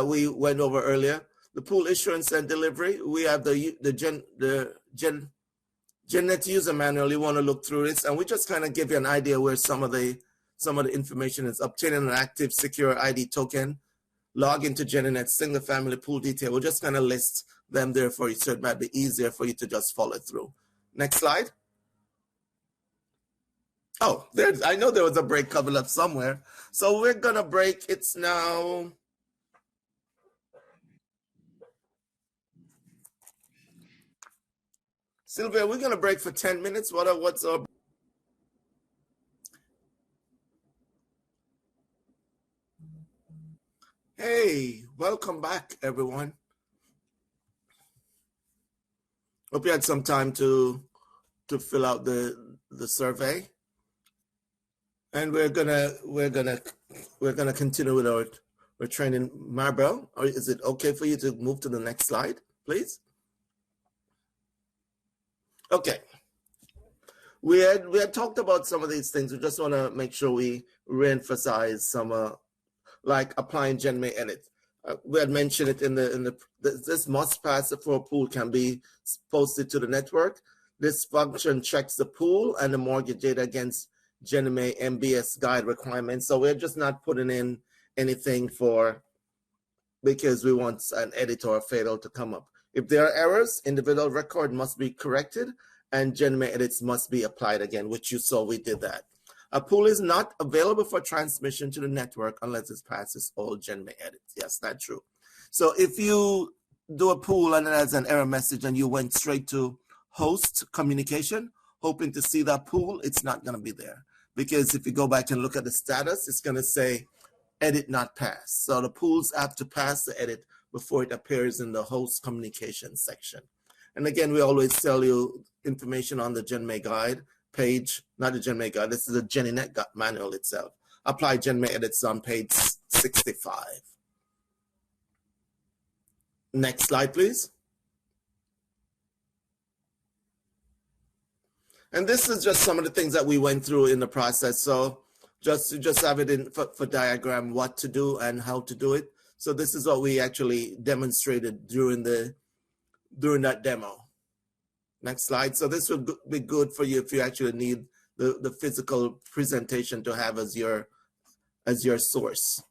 Speaker 1: we went over earlier. The pool issuance and delivery. We have the GenNet user manual. You want to look through this, and we just kind of give you an idea where some of the information is. Obtaining an active secure ID token, log into GenNet single family pool detail. We'll just kind of list them there for you, so it might be easier for you to just follow through. Next slide. Oh, I know there was a break coming up somewhere. So we're gonna break. It's now Sylvia, we're gonna break for 10 minutes. What's our Hey, welcome back, everyone. Hope you had some time to fill out the survey. And we're gonna continue with our training. Maribel, or is it okay for you to move to the next slide, please? Okay. We had talked about some of these things. We just want to make sure we reemphasize some, like applying GenMe edit. We had mentioned it in this must pass for a pool can be posted to the network. This function checks the pool and the mortgage data against GenMe MBS guide requirements. So we're just not putting in anything because we want an edit or a fatal to come up. If there are errors, individual record must be corrected and GenMe edits must be applied again, which you saw we did that. A pool is not available for transmission to the network unless it passes all GenMe edits. Yes, that's true. So if you do a pool and it has an error message and you went straight to host communication, hoping to see that pool, it's not going to be there. Because if you go back and look at the status, it's going to say edit not passed. So the pools have to pass the edit before it appears in the host communication section. And again, we always tell you information on the GenMe guide page, not the GenMe guide, this is the GinnieNET manual itself. Apply GenMe edits on page 65. Next slide, please. And this is just some of the things that we went through in the process. So just have it in for diagram what to do and how to do it. So this is what we actually demonstrated during that demo. Next slide. So this would be good for you if you actually need the physical presentation to have as your source.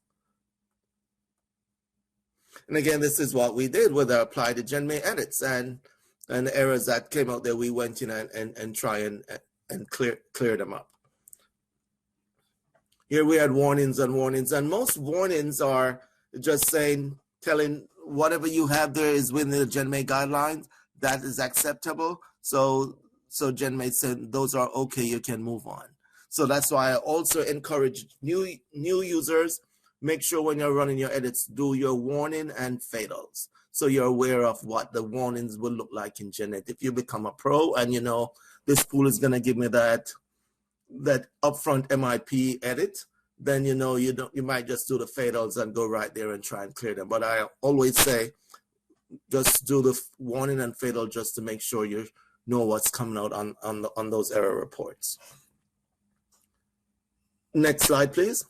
Speaker 1: And again, this is what we did with our apply to GenMe edits and the errors that came out there. We went in and try and clear them up. Here we had warnings and warnings, and most warnings are just telling whatever you have there is within the GenMe guidelines, that is acceptable. So GenMe said those are okay, you can move on. So that's why I also encourage new users, make sure when you're running your edits, do your warning and fatals. So you're aware of what the warnings will look like in GenNet. If you become a pro and you know this pool is gonna give me that upfront MIP edit, then you know you might just do the fatals and go right there and try and clear them. But I always say just do the warning and fatal just to make sure you know what's coming out on those error reports. Next slide, please.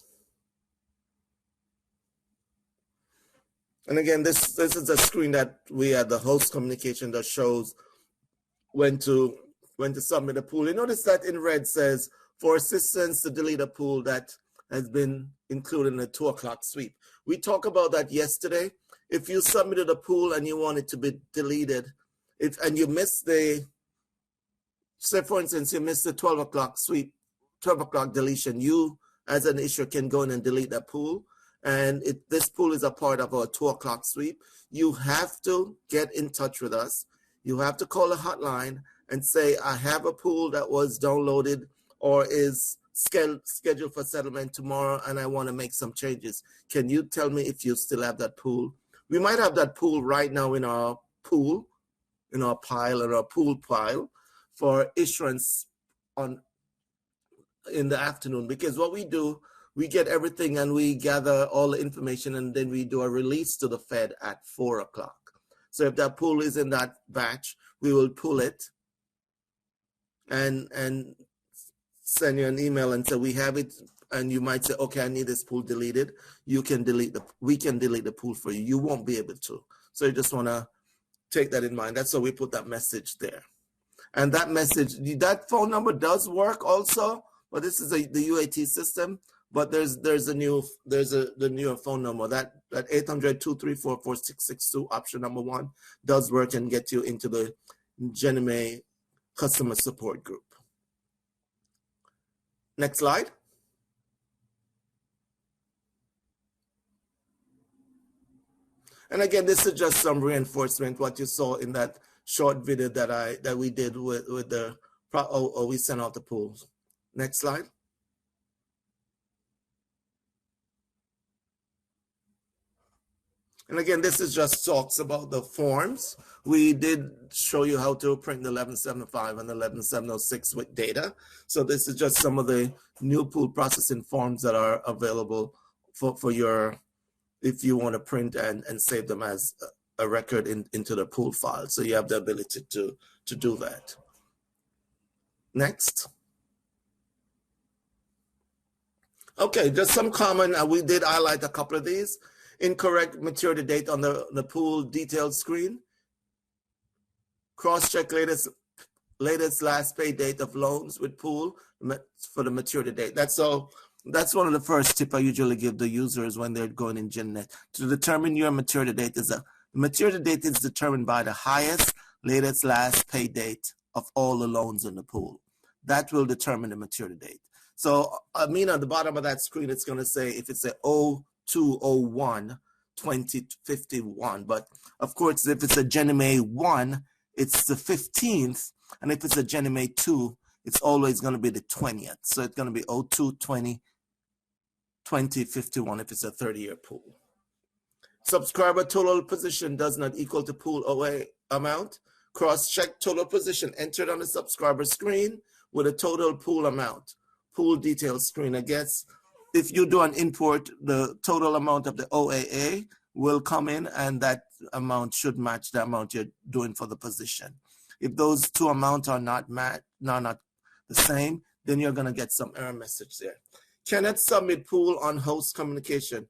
Speaker 1: And again, this is a screen that we at the host communication that shows when to submit a pool. You notice that in red says for assistance to delete a pool that has been included in the 2 o'clock sweep. We talked about that yesterday. If you submitted a pool and you want it to be deleted, and you missed the, say for instance, you missed the 12 o'clock sweep, 12 o'clock deletion, you as an issuer can go in and delete that pool. And this pool is a part of our 2 o'clock sweep. You have to get in touch with us. You have to call a hotline and say, I have a pool that was downloaded or is scheduled for settlement tomorrow, and I want to make some changes. Can you tell me if you still have that pool? We might have that pool right now in our pool, in our pile, or our pool pile for issuance in the afternoon, because what we do, we get everything and we gather all the information, and then we do a release to the Fed at 4 o'clock. So if that pool is in that batch, we will pull it and send you an email and say we have it, and you might say, okay, I need this pool deleted. We can delete the pool for you. You won't be able to. So you just want to take that in mind. That's why we put that message there. And that message, that phone number does work also, but this is the UAT system. But there's the newer phone number, that 800-234-4662 option number 1 does work and get you into the GenMe customer support group. Next slide. And again, this is just some reinforcement what you saw in that short video that we did with the we sent out the pools. Next slide. And again, this is just talks about the forms. We did show you how to print the 1175 and the 11706 with data. So this is just some of the new pool processing forms that are available for your, if you want to print and save them as a record into the pool file. So you have the ability to do that. Next. Okay, just some common, we did highlight a couple of these. Incorrect maturity date on the pool detailed screen. Cross-check latest last pay date of loans with pool for the maturity date. That's one of the first tip I usually give the users when they're going in GenNet. To determine your maturity date, the maturity date is determined by the highest latest last pay date of all the loans in the pool. That will determine the maturity date. So I mean, at the bottom of that screen, it's going to say if it's a 02/01/2051, but of course, if it's a GenMe 1, it's the 15th, and if it's a GenMe 2, it's always going to be the 20th. So it's going to be 02/20/2051 if it's a 30-year pool. Subscriber total position does not equal to pool OA amount. Cross-check total position entered on the subscriber screen with a total pool amount. Pool details screen. I guess if you do an import, the total amount of the OAA will come in, and that amount should match the amount you're doing for the position. If those two amounts are not the same, then you're going to get some error message there. Cannot submit pool on host communication.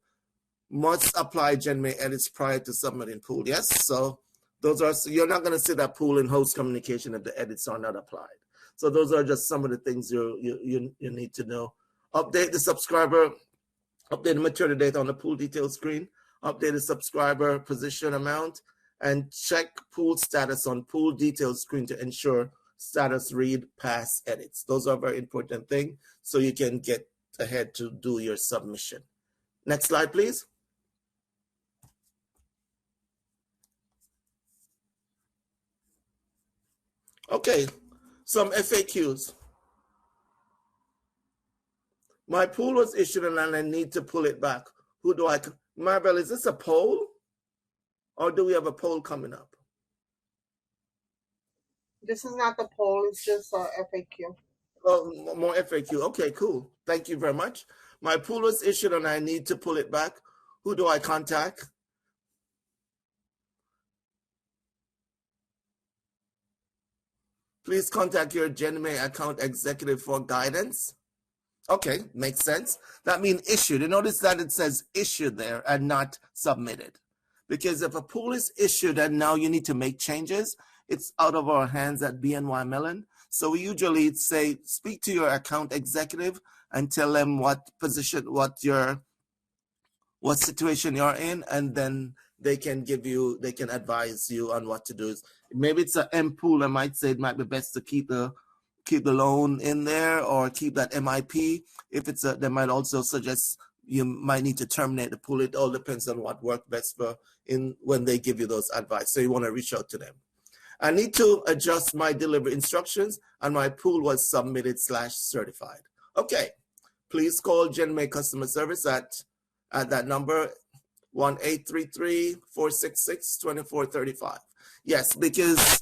Speaker 1: Must apply GenMe edits prior to submitting pool. Yes, so those are, you're not going to see that pool in host communication if the edits are not applied. So those are just some of the things you need to know. Update the subscriber, update the maturity date on the pool detail screen, update the subscriber position amount, and check pool status on pool detail screen to ensure status read pass edits. Those are very important things so you can get ahead to do your submission. Next slide, please. Okay, some FAQs. My pool was issued and I need to pull it back. Who do I? Maribel, is this a poll? Or do we have a poll coming up?
Speaker 3: This is not the poll, it's just a FAQ.
Speaker 1: Oh, more FAQ. Okay, cool. Thank you very much. My pool was issued and I need to pull it back. Who do I contact? Please contact your GenMe account executive for guidance. Okay, makes sense. That means issued. You notice that it says issued there and not submitted. because if a pool is issued and now you need to make changes, it's out of our hands at BNY Mellon. So we usually say, speak to your account executive and tell them what position, what situation you're in, and then they can advise you on what to do. Maybe it's an M pool. I might say it might be best to keep the loan in there or keep that MIP. If it's they might also suggest you might need to terminate the pool. It all depends on what works best for when they give you those advice. So you want to reach out to them. I need to adjust my delivery instructions, and my pool was submitted/certified. Okay, please call GenMe customer service at that number, 1-833-466-2435. Yes, because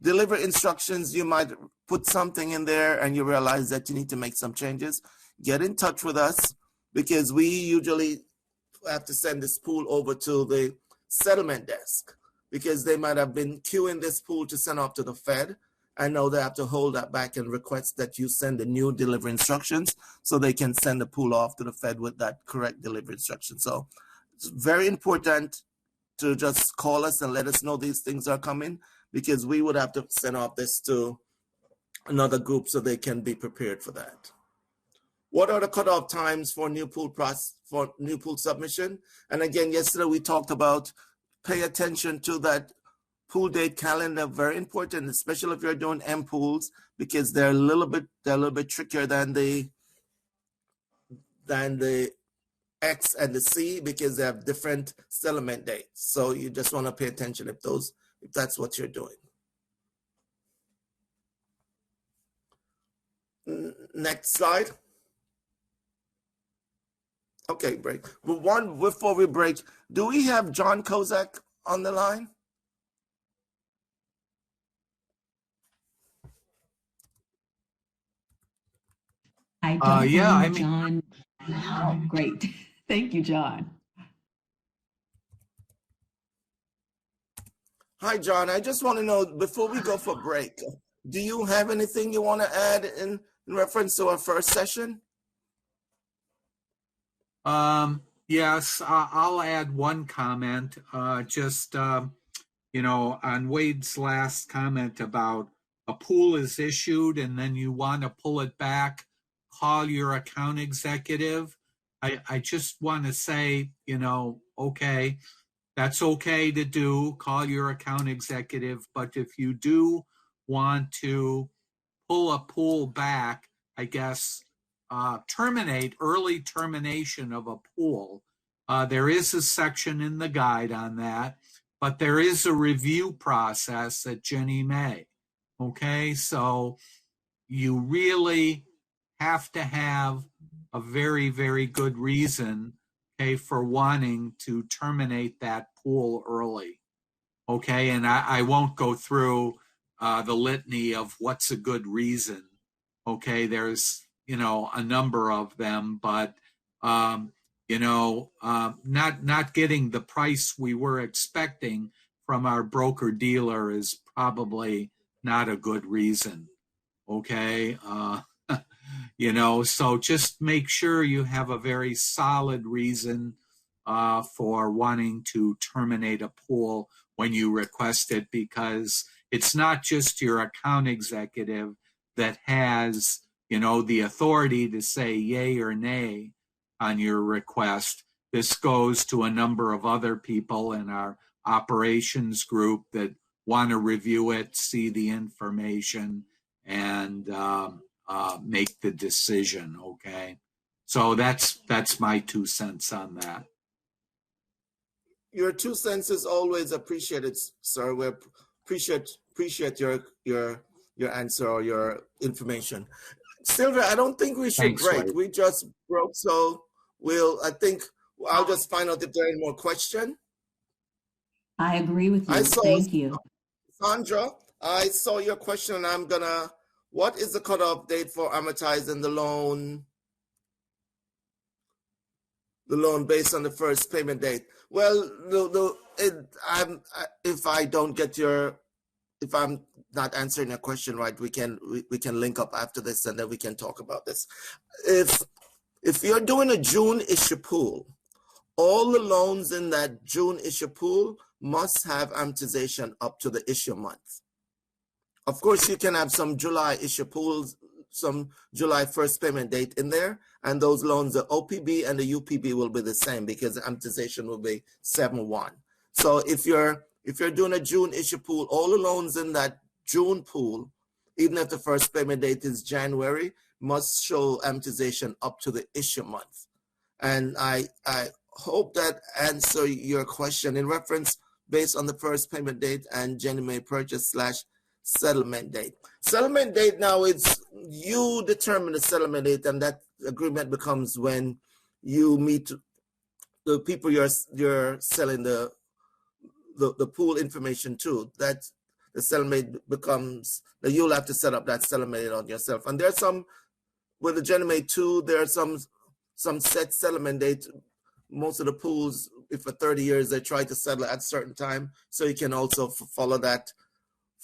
Speaker 1: delivery instructions, you might put something in there and you realize that you need to make some changes. Get in touch with us, because we usually have to send this pool over to the settlement desk, because they might have been queuing this pool to send off to the Fed, and now they have to hold that back and request that you send the new delivery instructions so they can send the pool off to the Fed with that correct delivery instruction. So it's very important to just call us and let us know these things are coming, because we would have to send off this to another group so they can be prepared for that. What are the cutoff times for new pool submission? And again, yesterday we talked about pay attention to that pool date calendar. Very important, especially if you're doing M pools, because they're a little bit trickier than the X and the C, because they have different settlement dates. So you just want to pay attention if that's what you're doing. Next slide. Okay, break. But before we break, do we have John Kozak on the line?
Speaker 4: I don't
Speaker 5: yeah,
Speaker 4: believe John. Oh, great. Thank you, John.
Speaker 1: Hi, John. I just want to know, before we go for break, do you have anything you want to add in reference to our first session?
Speaker 5: Yes, I'll add one comment. On Wade's last comment about a pool is issued and then you want to pull it back, call your account executive. I just want to say, okay, that's okay to do, call your account executive. But if you do want to pull a pool back, I guess, early termination of a pool. There is a section in the guide on that, but there is a review process at GenNET. Okay, so you really have to have a very, very good reason, okay, for wanting to terminate that pool early. Okay, and I won't go through the litany of what's a good reason. Okay, there's a number of them, but not getting the price we were expecting from our broker dealer is probably not a good reason. Okay, so just make sure you have a very solid reason for wanting to terminate a pool when you request it, because it's not just your account executive that has the authority to say yay or nay on your request. This goes to a number of other people in our operations group that want to review it, see the information, and make the decision. Okay, so that's my 2 cents on that.
Speaker 1: Your 2 cents is always appreciated, sir. We appreciate your answer or your information. Sylvia, I don't think we should
Speaker 5: Thanks,
Speaker 1: break.
Speaker 5: Wade.
Speaker 1: We just broke, so I'll just find out if there are any more questions.
Speaker 4: I agree with you. Thank you.
Speaker 1: Sandra, I saw your question, and what is the cutoff date for amortizing the loan based on the first payment date? Well, if I'm not answering your question right, we can link up after this, and then we can talk about this. If you're doing a June issue pool, all the loans in that June issue pool must have amortization up to the issue month. Of course, you can have some July issue pools, some July 1st payment date in there, and those loans, the OPB and the UPB will be the same because the amortization will be 7/1. So if you're doing a June issue pool, all the loans in that June pool, even if the first payment date is January, must show amortization up to the issue month. And I hope that answer your question in reference based on the first payment date and GenMe purchase / settlement date. Settlement date now, it's you determine the settlement date, and that agreement becomes when you meet the people you're selling the pool information to. That the settlement becomes that you'll have to set up that settlement on yourself. And there's some with the GenMe 2, there are some set settlement dates. Most of the pools, if for 30 years, they try to settle at a certain time, so you can also follow that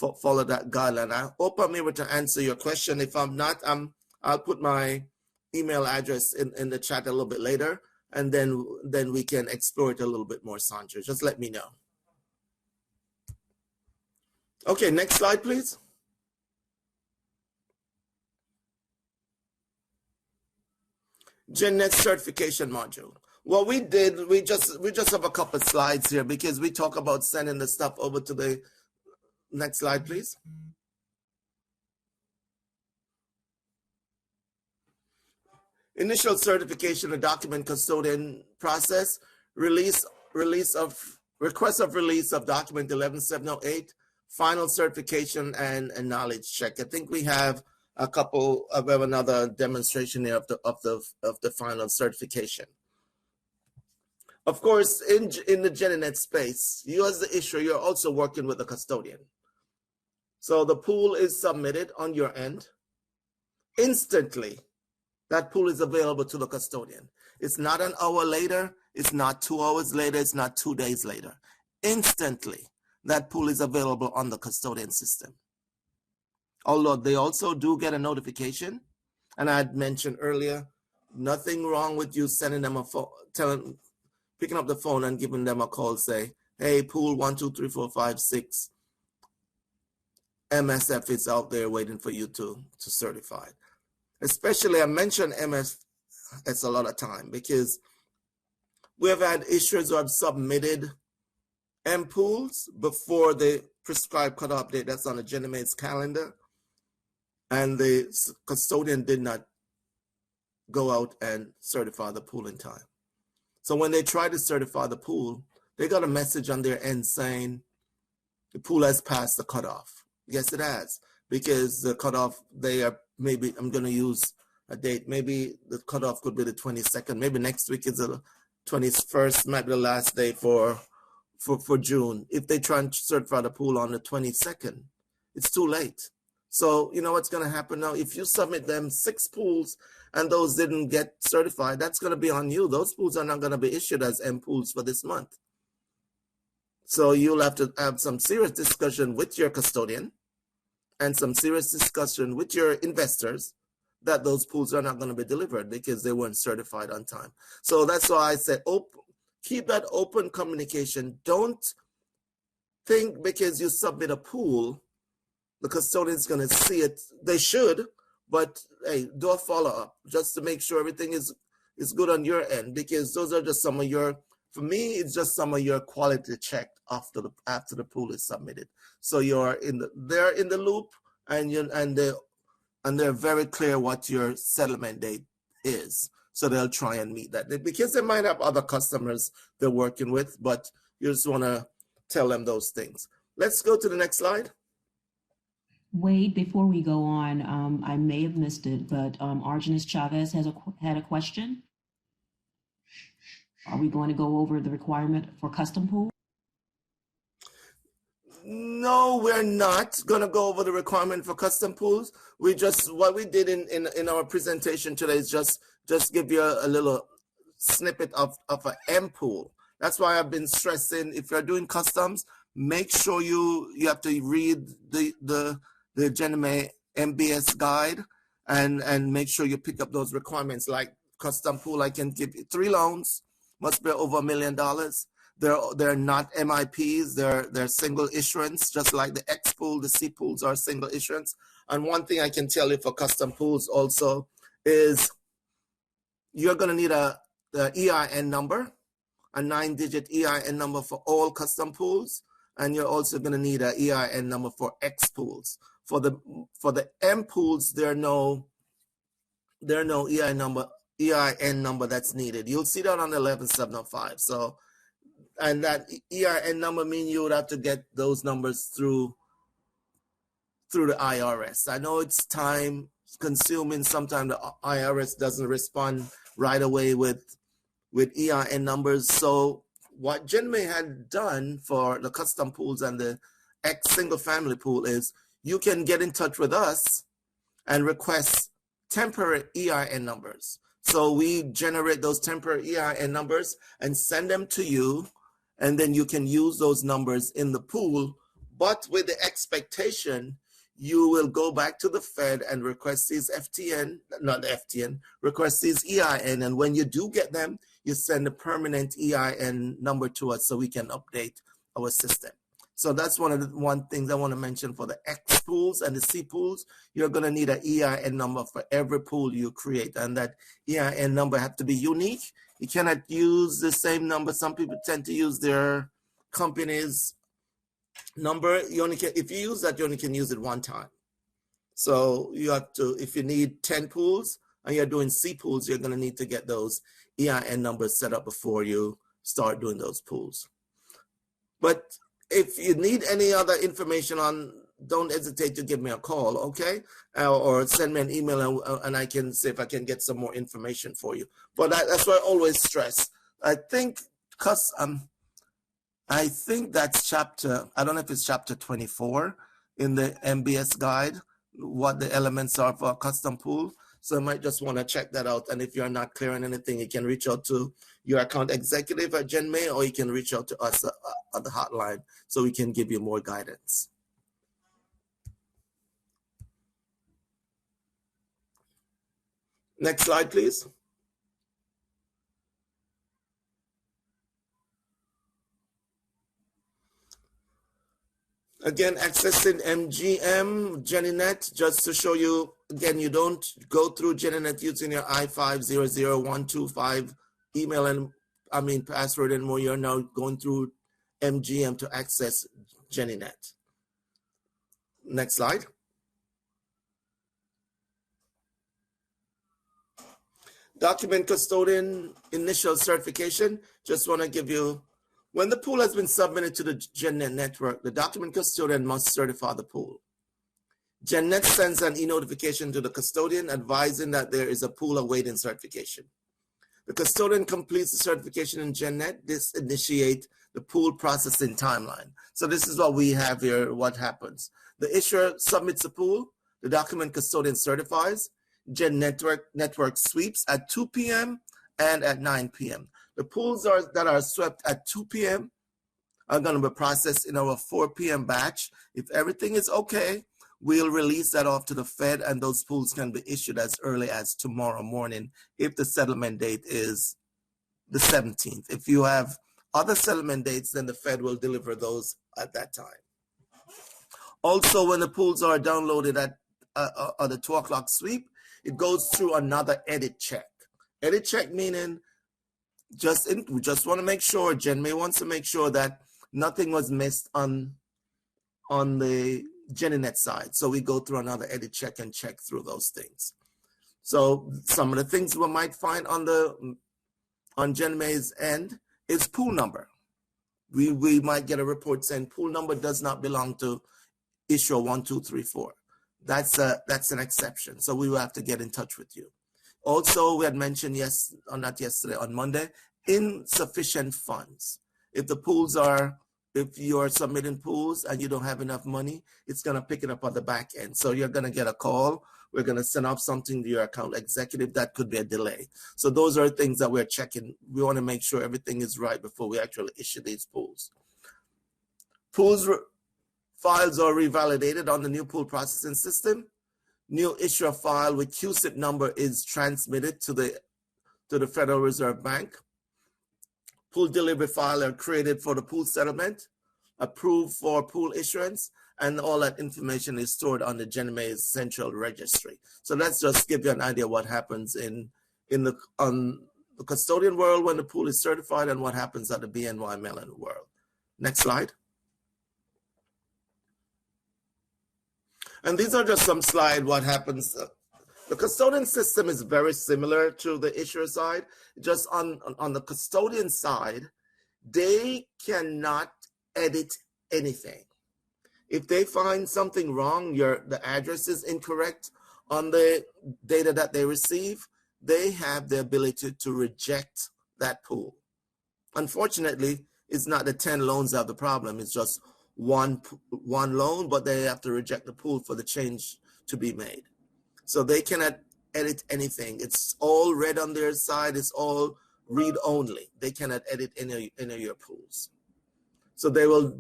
Speaker 1: guideline. I hope I'm able to answer your question. If I'm not, I'll put my email address in the chat a little bit later, and then we can explore it a little bit more, Sandra. Just let me know. Okay, next slide, please. GenNet certification module. What we did, we just have a couple of slides here because we talk about sending the stuff over to the next slide, please. Initial certification of document custodian process, request of release of document 11708, final certification and knowledge check. I think we have we have another demonstration here of the final certification. Of course, in the GenNet space, you as the issuer, you're also working with the custodian. So the pool is submitted on your end. Instantly, that pool is available to the custodian. It's not an hour later, it's not 2 hours later, it's not 2 days later. Instantly, that pool is available on the custodian system. Although they also do get a notification, and I had mentioned earlier, nothing wrong with you sending them a phone, picking up the phone and giving them a call, say, hey, pool 1, 2, 3, 4, 5, 6, MSF is out there waiting for you to certify. Especially, I mentioned MSF a lot of time because we have had issuers who have submitted M pools before the prescribed cutoff date that's on the GenMe's calendar, and the custodian did not go out and certify the pool in time. So when they try to certify the pool, they got a message on their end saying the pool has passed the cutoff. Yes, it has, because the cutoff, maybe I'm going to use a date. Maybe the cutoff could be the 22nd. Maybe next week is the 21st, might be the last day for June. If they try and certify the pool on the 22nd, it's too late. So you know what's going to happen now? If you submit them 6 pools and those didn't get certified, that's going to be on you. Those pools are not going to be issued as M pools for this month. So you'll have to have some serious discussion with your custodian and some serious discussion with your investors that those pools are not going to be delivered because they weren't certified on time. So that's why I said keep that open communication. Don't think because you submit a pool, the custodian's going to see it. They should, but hey, do a follow-up just to make sure everything is good on your end, because those are just some of your, for me, it's just some of your quality check after the pool is submitted. So they're in the loop, and they're very clear what your settlement date is. So they'll try and meet that, because they might have other customers they're working with, but you just want to tell them those things. Let's go to the next slide.
Speaker 4: Wade, before we go on, I may have missed it, but Argenis Chavez had a question. Are we going to go over the requirement for custom pool?
Speaker 1: No, we're not going to go over the requirement for custom pools. What we did in our presentation today is just give you a little snippet of an M pool. That's why I've been stressing, if you're doing customs, make sure you have to read the GenMe MBS guide and make sure you pick up those requirements. Like custom pool, I can give you 3 loans, must be over $1 million. They're not MIPs, they're single issuance, just like the X pool, the C pools are single issuance. And one thing I can tell you for custom pools also is you're going to need the EIN number, a 9-digit EIN number for all custom pools, and you're also going to need an EIN number for X pools. For the M pools, there are no EIN number that's needed. You'll see that on 11705. So, and that EIN number means you would have to get those numbers through the IRS. I know it's time consuming. Sometimes the IRS doesn't respond right away with EIN numbers. So what GenMe had done for the custom pools and the X single family pool is you can get in touch with us and request temporary EIN numbers. So we generate those temporary EIN numbers and send them to you, and then you can use those numbers in the pool, but with the expectation you will go back to the Fed and request these request these EIN, and when you do get them, you send a permanent EIN number to us so we can update our system. So that's one thing I want to mention for the X pools and the C pools. You're going to need an EIN number for every pool you create, and that EIN number have to be unique. You cannot use the same number. Some people tend to use their company's number. You only can, if you use that, you only can use it one time. So you have to, if you need 10 pools and you're doing C pools, you're going to need to get those EIN numbers set up before you start doing those pools. But if you need any other information on, don't hesitate to give me a call, okay? Or send me an email, and I can see if I can get some more information for you. But that's why I always stress. I think that's chapter, I don't know if it's chapter 24 in the MBS guide, what the elements are for a custom pool. So you might just want to check that out. And if you're not clear on anything, you can reach out to your account executive at GenMe, or you can reach out to us at the hotline so we can give you more guidance. Next slide, please. Again, accessing MGM, GinnieNET, just to show you, again, you don't go through GinnieNET using your I500125 email and password anymore. You're now going through MGM to access GinnieNET. Next slide. Document custodian initial certification. Just want to give you, when the pool has been submitted to the GenNet network, the document custodian must certify the pool. GenNet sends an e-notification to the custodian advising that there is a pool awaiting certification. The custodian completes the certification in GenNet. This initiates the pool processing timeline. So this is what we have here, what happens. The issuer submits a pool, the document custodian certifies, GenNetwork sweeps at 2 p.m. and at 9 p.m. The pools that are swept at 2 p.m. are going to be processed in our 4 p.m. batch. If everything is okay, we'll release that off to the Fed, and those pools can be issued as early as tomorrow morning if the settlement date is the 17th. If you have other settlement dates, then the Fed will deliver those at that time. Also, when the pools are downloaded at the 2 o'clock sweep, it goes through another edit check. Edit check meaning we just want to make sure, GenMe wants to make sure that nothing was missed on the GennieNet side. So we go through another edit check and check through those things. So some of the things we might find on GenMe's end is pool number. We might get a report saying pool number does not belong to issuer 1234. That's an exception. So we will have to get in touch with you. Also, we had mentioned on Monday, insufficient funds. If you're submitting pools and you don't have enough money, it's going to pick it up on the back end. So you're going to get a call. We're going to send off something to your account executive. That could be a delay. So those are things that we're checking. We want to make sure everything is right before we actually issue these pools. Files are revalidated on the new pool processing system. New issuer file with QSIP number is transmitted to the Federal Reserve Bank. pool delivery file are created for the pool settlement, approved for pool issuance, and all that information is stored on the GenMe central registry. So let's just give you an idea what happens on the custodian world when the pool is certified and what happens at the BNY Mellon world. Next slide. And these are just some slides what happens. The custodian system is very similar to the issuer side. Just on the custodian side, they cannot edit anything. If they find something wrong, the address is incorrect on the data that they receive, they have the ability to reject that pool. Unfortunately, it's not the 10 loans that have the problem. It's just one loan, but they have to reject the pool for the change to be made. So they cannot edit anything. It's all read on their side. It's all read only. They cannot edit any of your pools. So they'll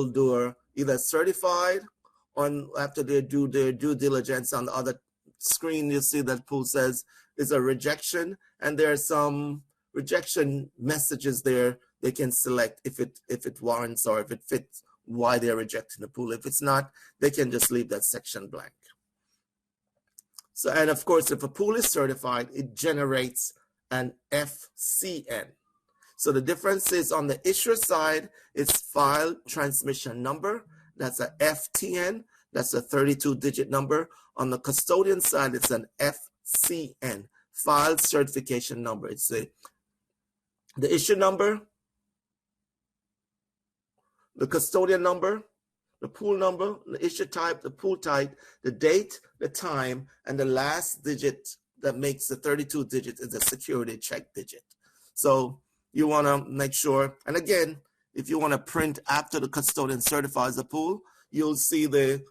Speaker 1: do either certified on after they do their due diligence. On the other screen, you see that pool says is a rejection, and there are some rejection messages there. They can select if it warrants or if it fits why they're rejecting the pool. If it's not, they can just leave that section blank. So, and of course, if a pool is certified, it generates an FCN. So the difference is on the issuer side, it's file transmission number. That's a FTN. That's a 32-digit number. On the custodian side, it's an FCN, file certification number. It's the issue number, the custodian number, the pool number, the issue type, the pool type, the date, the time, and the last digit that makes the 32 digits is a security check digit. So you want to make sure, and again, if you want to print after the custodian certifies the pool, you'll see the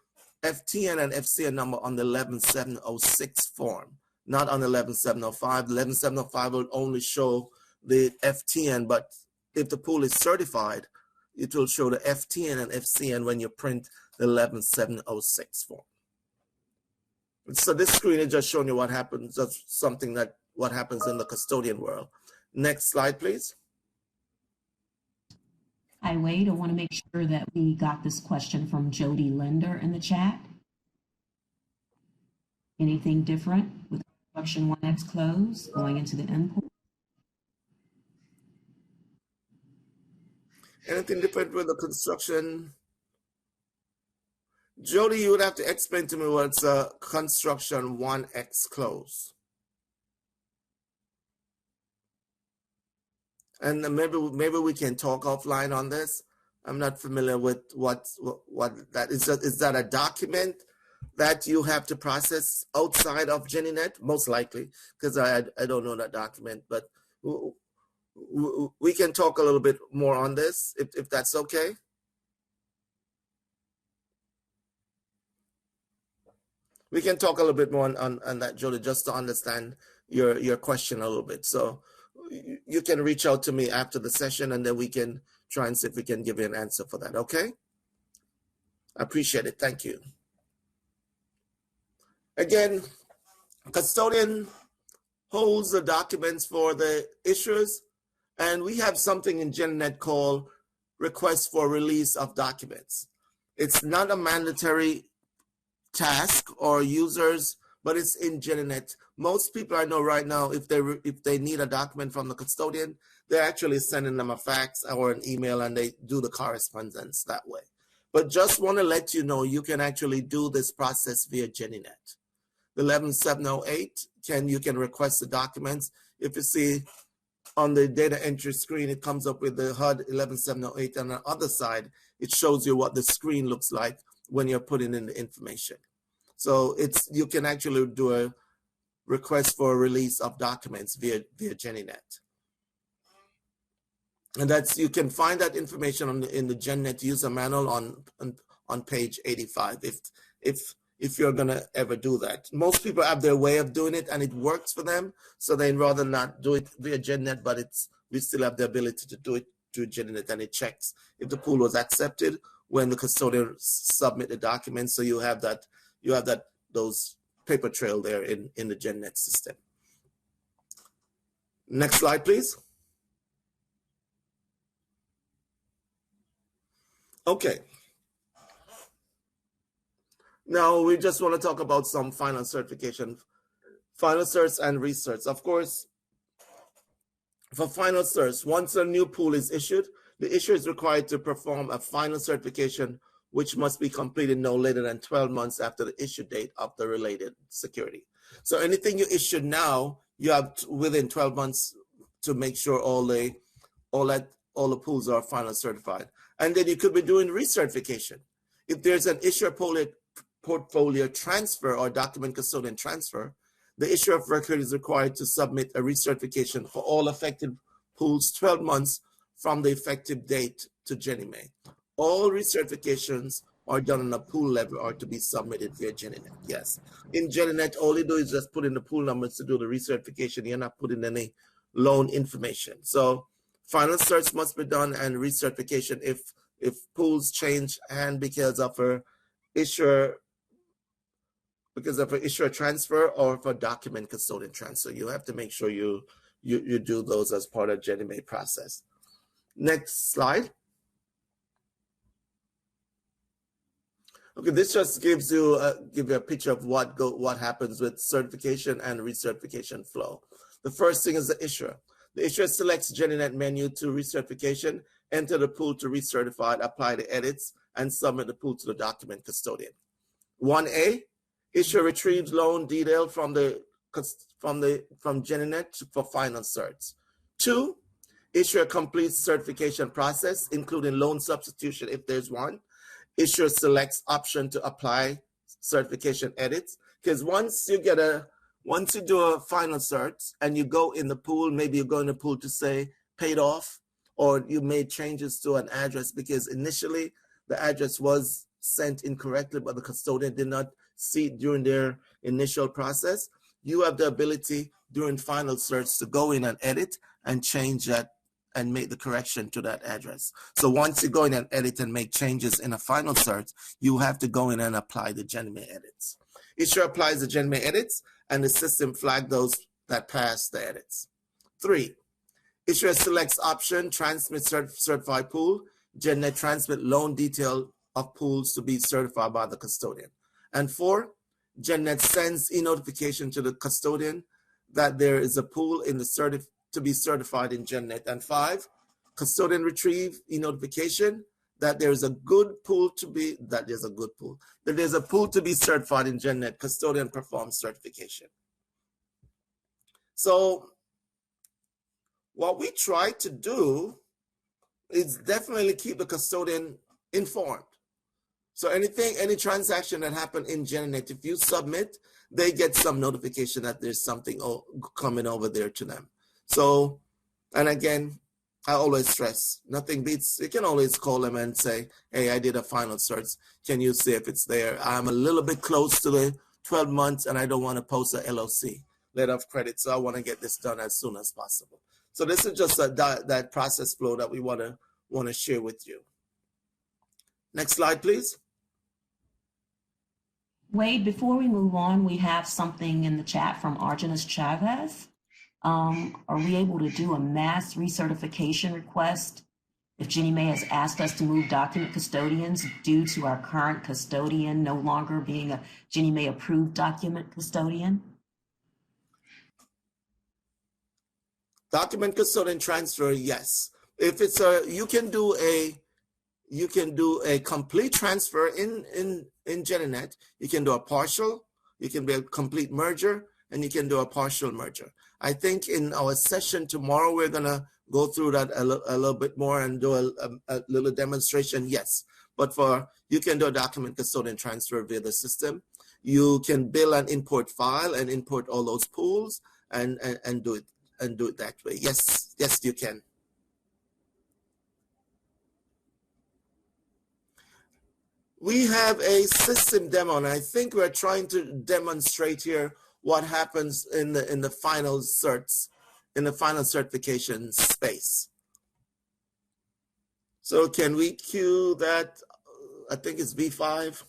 Speaker 1: FTN and FCN number on the 11706 form, not on the 11705. The 11705 will only show the FTN, but if the pool is certified, it will show the FTN and FCN when you print the 11706 form. So this screen is just showing you what happens, just something that what happens in the custodian world. Next slide, please.
Speaker 4: Hi, Wade. I want to make sure that we got this question from Jody Linder in the chat. Anything different with construction 1X close going into the import?
Speaker 1: Anything different with the construction? Jody, you would have to explain to me what's a construction 1X close. And maybe we can talk offline on this. I'm not familiar with what that is. Is that a document that you have to process outside of GinnieNET? Most likely, because I don't know that document. But we can talk a little bit more on this if that's okay. We can talk a little bit more on that, Jody, just to understand your question a little bit. So you can reach out to me after the session, and then we can try and see if we can give you an answer for that, okay? I appreciate it. Thank you. Again, custodian holds the documents for the issuers, and we have something in GenNet called request for release of documents. It's not a mandatory task or users, but it's in GenNet. Most people I know right now, if they need a document from the custodian, they're actually sending them a fax or an email, and they do the correspondence that way. But just want to let you know, you can actually do this process via GenNet. The 11708, you can request the documents. If you see on the data entry screen, it comes up with the HUD 11708. On the other side, it shows you what the screen looks like when you're putting in the information. So you can actually do a request for a release of documents via GennieNet. And you can find that information in the GenNet user manual on page 85 if you're gonna ever do that. Most people have their way of doing it and it works for them, so they'd rather not do it via GenNet, but we still have the ability to do it through GenNet, and it checks if the pool was accepted when the custodian submit the documents. So you have those paper trail there in the GenNet system. Next slide, please. Okay. Now we just want to talk about some final certification, final certs and recerts. Of course, for final certs, once a new pool is issued, the issuer is required to perform a final certification, which must be completed no later than 12 months after the issue date of the related security. So anything you issue now, you have within 12 months to make sure all the pools are final certified. And then you could be doing recertification. If there's an issuer portfolio transfer or document custodian transfer, the issuer of record is required to submit a recertification for all affected pools 12 months from the effective date to GenMe. All recertifications are done on a pool level or to be submitted via GinnieNET. Yes. In GenNet, all you do is just put in the pool numbers to do the recertification. You're not putting any loan information. So final certs must be done and recertification if pools change and because of a issuer transfer or for document custodian transfer. You have to make sure you do those as part of GenMe process. Next slide. Okay, this just gives you a picture of what happens with certification and recertification flow. The first thing is the issuer. The issuer selects GenNet menu to recertification, enter the pool to recertify, apply the edits, and submit the pool to the document custodian. 1A, issuer retrieves loan detail from GenNet for final certs. 2, issuer completes certification process, including loan substitution if there's one. Issuer selects option to apply certification edits, because once you do a final cert and you go in the pool, maybe you go in the pool to say paid off, or you made changes to an address because initially the address was sent incorrectly, but the custodian did not see it during their initial process. You have the ability during final certs to go in and edit and change that and make the correction to that address. So once you go in and edit and make changes in a final cert, you have to go in and apply the GenMe edits. Issuer applies the GenMe edits and the system flags those that pass the edits. 3, issuer selects option, transmit certified pool, GenNet transmit loan detail of pools to be certified by the custodian. And 4, GenNet sends e-notification to the custodian that there is a pool in the to be certified in GenNet. And 5, custodian retrieve e-notification that there's a pool to be certified in GenNet. Custodian performs certification. So what we try to do is definitely keep the custodian informed. So any transaction that happened in GenNet, if you submit, they get some notification that there's something coming over there to them. So, and again, I always stress, nothing beats, you can always call them and say, hey, I did a final search. Can you see if it's there? I'm a little bit close to the 12 months and I don't want to post a LOC, letter of credit. So I want to get this done as soon as possible. So this is just that process flow that we want to share with you. Next slide, please.
Speaker 4: Wade, before we move on, we have something in the chat from Argenis Chavez. Are we able to do a mass recertification request if GenMe has asked us to move document custodians due to our current custodian no longer being a GenMe approved document custodian?
Speaker 1: Document custodian transfer, yes. If it's you can do a complete transfer in GenNet. You can do a partial, you can do a complete merger, and you can do a partial merger. I think in our session tomorrow, we're gonna go through that a little bit more and do a little demonstration, yes. But you can do a document custodian transfer via the system. You can build an import file and import all those pools and do it that way. Yes, you can. We have a system demo, and I think we're trying to demonstrate here what happens in the final certs, in the final certification space. So can we cue that? I think it's V5.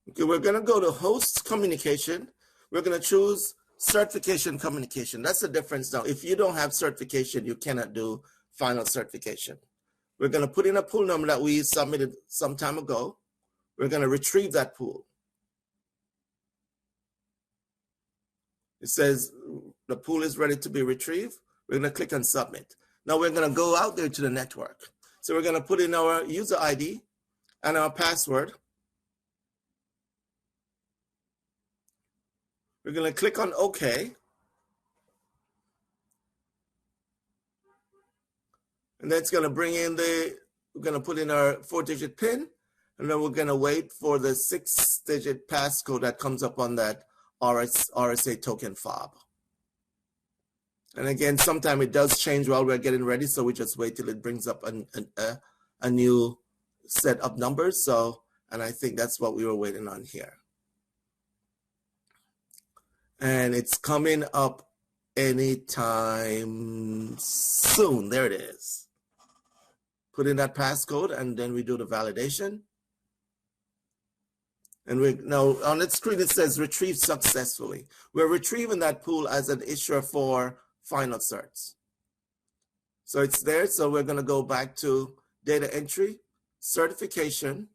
Speaker 1: Okay, we're going to go to host communication. We're going to choose certification communication. That's the difference now. If you don't have certification, you cannot do final certification. We're going to put in a pool number that we submitted some time ago. We're going to retrieve that pool. It says the pool is ready to be retrieved. We're going to click on submit. Now we're going to go out there to the network. So we're going to put in our user ID and our password. We're going to click on OK. And that's going to bring in we're going to put in our 4-digit PIN, and then we're going to wait for the 6-digit passcode that comes up on that RSA token fob. And again, sometimes it does change while we're getting ready, so we just wait till it brings up a new set of numbers. So, and I think that's what we were waiting on here. And it's coming up anytime soon. There it is. Put in that passcode, and then we do the validation. And we now on the screen it says retrieve successfully. We're retrieving that pool as an issuer for final certs. So it's there. So we're going to go back to data entry, certification.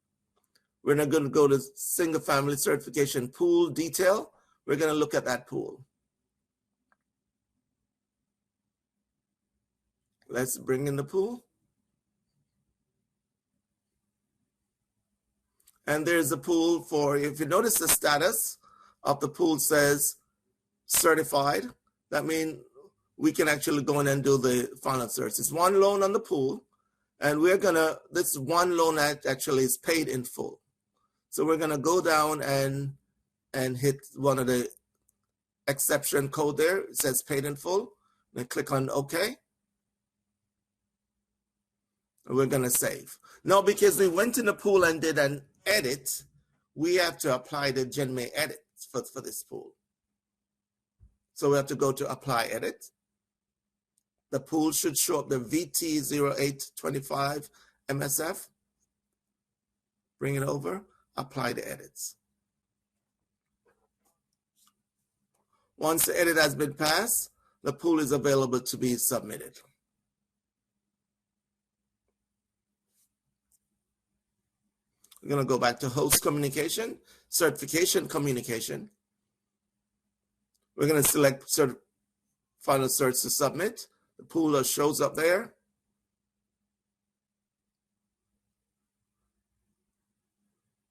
Speaker 1: We're not going to go to single family certification pool detail. We're going to look at that pool. Let's bring in the pool. And there's a pool for, if you notice the status of the pool says certified, that means we can actually go in and do the final search. It's one loan on the pool, and we're gonna, this one loan actually is paid in full. So we're gonna go down and hit one of the exception code there. It says paid in full. Then click on OK. And we're gonna save. Now, because we went in the pool and did an edit, we have to apply the GenMe edit for this pool. So we have to go to apply edit. The pool should show up the VT0825 MSF. Bring it over, apply the edits. Once the edit has been passed, the pool is available to be submitted. We're going to go back to host communication, certification communication. We're going to select final search to submit. The pool shows up there.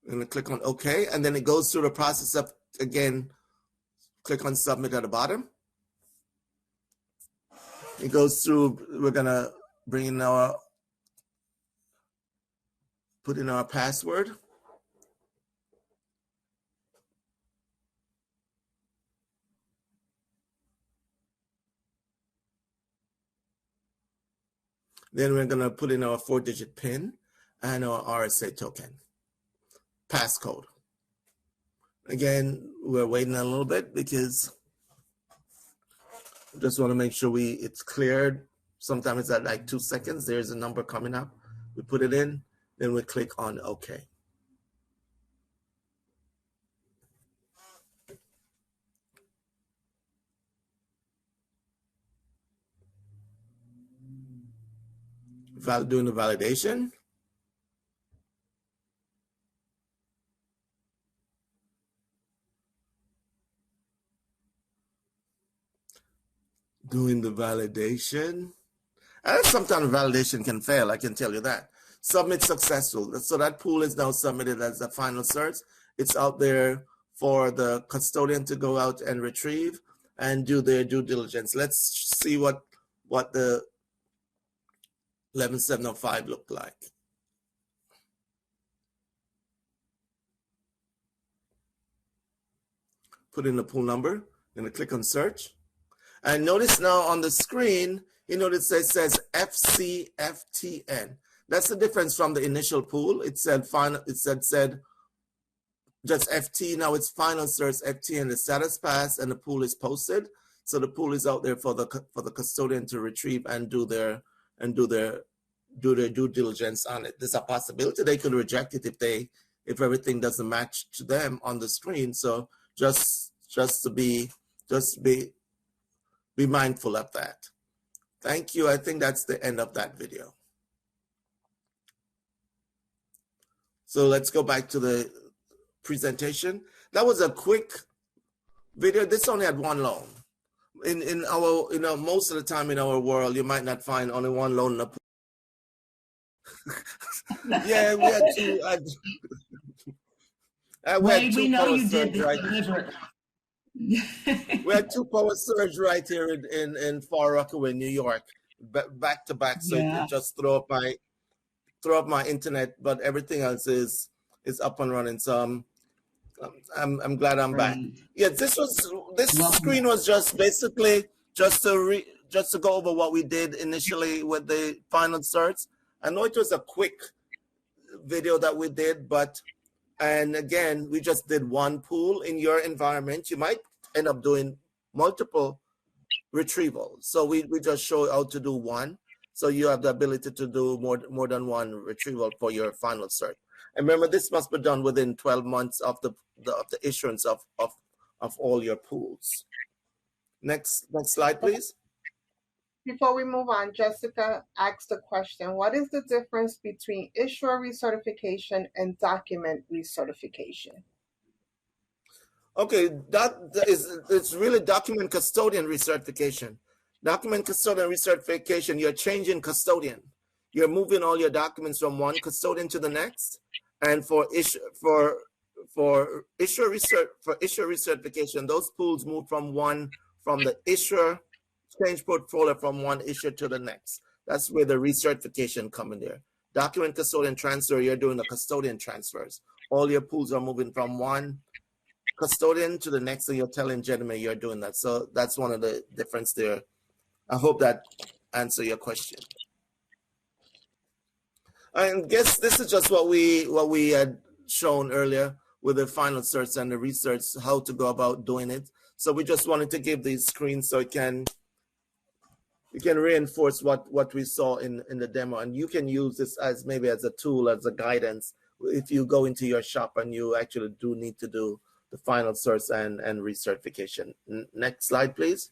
Speaker 1: We're going to click on OK, and then it goes through the process of, again, click on submit at the bottom. It goes through, we're going to bring in put in our password. Then we're going to put in our 4-digit PIN and our RSA token, passcode. Again, we're waiting a little bit because we just want to make sure it's cleared. Sometimes it's at like 2 seconds. There's a number coming up. We put it in, then we click on OK. Doing the validation. Doing the validation. And sometimes validation can fail, I can tell you that. Submit successful. So that pool is now submitted as a final search. It's out there for the custodian to go out and retrieve and do their due diligence. Let's see what the 11705 look like. Put in the pool number, then click on search. And notice now on the screen, you notice it says FCFTN. That's the difference from the initial pool. It said final, it said just FT. Now it's final search FT and the status pass, and the pool is posted. So the pool is out there for the custodian to retrieve and do their due diligence on it. There's a possibility they could reject it if they if everything doesn't match to them on the screen. So just be mindful of that. Thank you. I think that's the end of that video. So let's go back to the presentation. That was a quick video. This only had one loan. In our, most of the time in our world, you might not find only one loan in a pool. Yeah, we had two.
Speaker 4: We know you did this deliberately.
Speaker 1: We had two power surge right here in Far Rockaway, New York, back to back. So
Speaker 4: Yeah.
Speaker 1: it just throw up my internet, but everything else is up and running. So I'm glad I'm back. Yeah, this screen was just basically just to go over what we did initially with the final certs. I know it was a quick video that we did, and again, we just did one pool in your environment. You might end up doing multiple retrievals. So we just show how to do one. So you have the ability to do more than one retrieval for your final cert. And remember, this must be done within 12 months of the issuance of all your pools. Next slide, please.
Speaker 3: Before we move on, Jessica asked a question. What is the difference between issuer recertification and document recertification?
Speaker 1: Okay, it's really document custodian recertification. Document custodian recertification, you're changing custodian. You're moving all your documents from one custodian to the next. And for issuer recertification, those pools move from the issuer change portfolio from one issuer to the next. That's where the recertification come in there. Document custodian transfer, you're doing the custodian transfers. All your pools are moving from one custodian to the next, and you're telling GenMe you're doing that. So that's one of the difference there. I hope that answers your question. I guess this is just what we had shown earlier with the final certs and the research, how to go about doing it. So we just wanted to give these screens so it can reinforce what we saw in the demo, and you can use this as maybe as a tool, as a guidance, if you go into your shop and you actually do need to do the final certs and recertification. Next slide, please.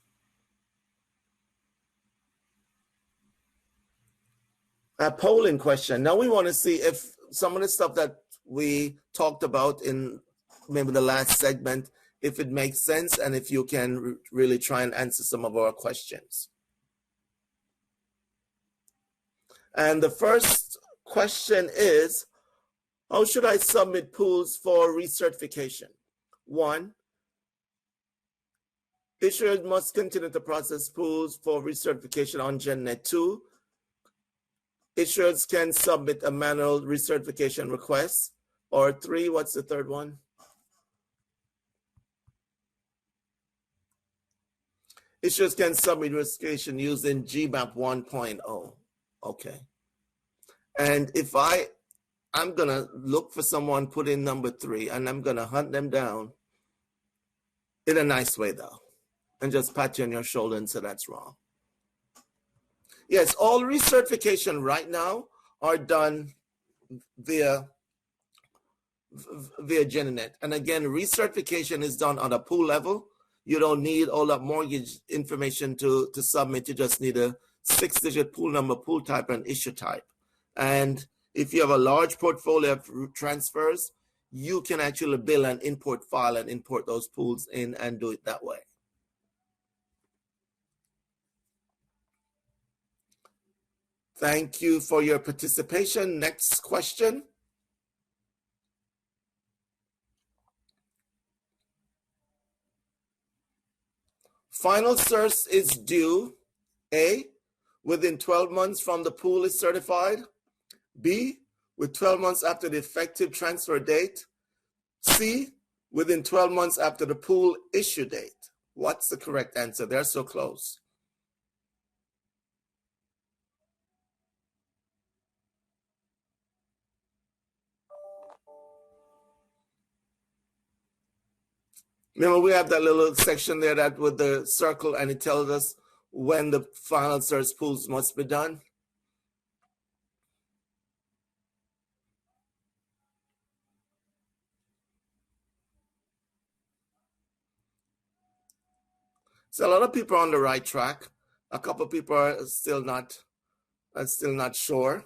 Speaker 1: A polling question. Now we want to see if some of the stuff that we talked about in maybe the last segment, if it makes sense and if you can really try and answer some of our questions. And the first question is, how should I submit pools for recertification? 1, issuers must continue to process pools for recertification on GenNet. 2, issuers can submit a manual recertification request. Or 3, what's the third one? Issuers can submit recertification using GMAP 1.0. Okay. And if I'm gonna look for someone, put in number 3, and I'm gonna hunt them down in a nice way though, and just pat you on your shoulder and say that's wrong. Yes, all recertification right now are done via GinnieNET. And again, recertification is done on a pool level. You don't need all that mortgage information to submit. You just need a 6-digit pool number, pool type, and issue type. And if you have a large portfolio of transfers, you can actually build an import file and import those pools in and do it that way. Thank you for your participation. Next question. Final cert is due, A, within 12 months from the pool is certified, B, with 12 months after the effective transfer date, C, within 12 months after the pool issue date. What's the correct answer? They're so close. Remember, we have that little section there that with the circle, and it tells us when the final cert pools must be done. So a lot of people are on the right track. A couple of people are still not sure,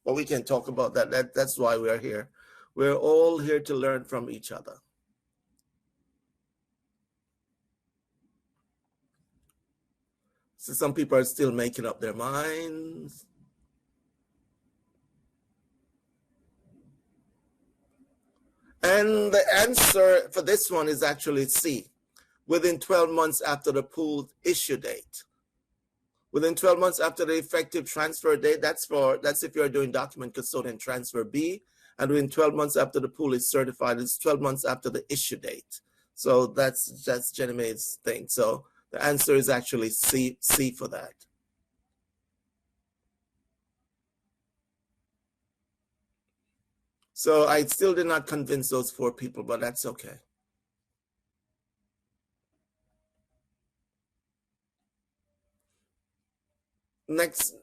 Speaker 1: but we can talk about that. That's why we're here. We're all here to learn from each other. So some people are still making up their minds. And the answer for this one is actually C, within 12 months after the pool issue date. Within 12 months after the effective transfer date, that's if you're doing document custodian transfer B, and within 12 months after the pool is certified, it's 12 months after the issue date. So that's GenMe's thing. So the answer is actually C for that. So I still did not convince those 4 people, but that's okay. Next,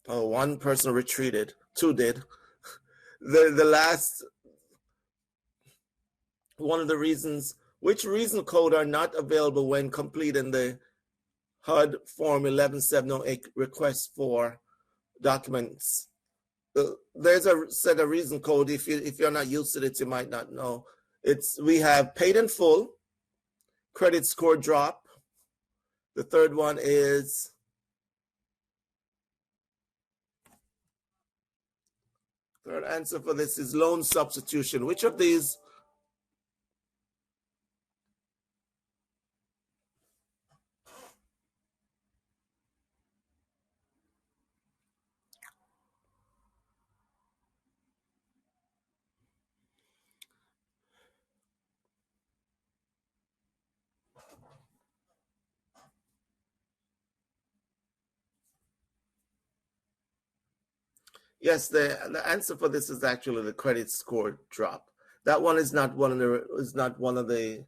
Speaker 1: oh, 1 person retreated, 2 did. The last, one of the reasons, which reason code are not available when completing the HUD Form 11708 request for documents? There's a set of reason code. If you're not used to it, you might not know. We have paid in full, credit score drop. The third one is third answer for this is loan substitution. Which of these? Yes, the answer for this is actually the credit score drop. That one is not one of the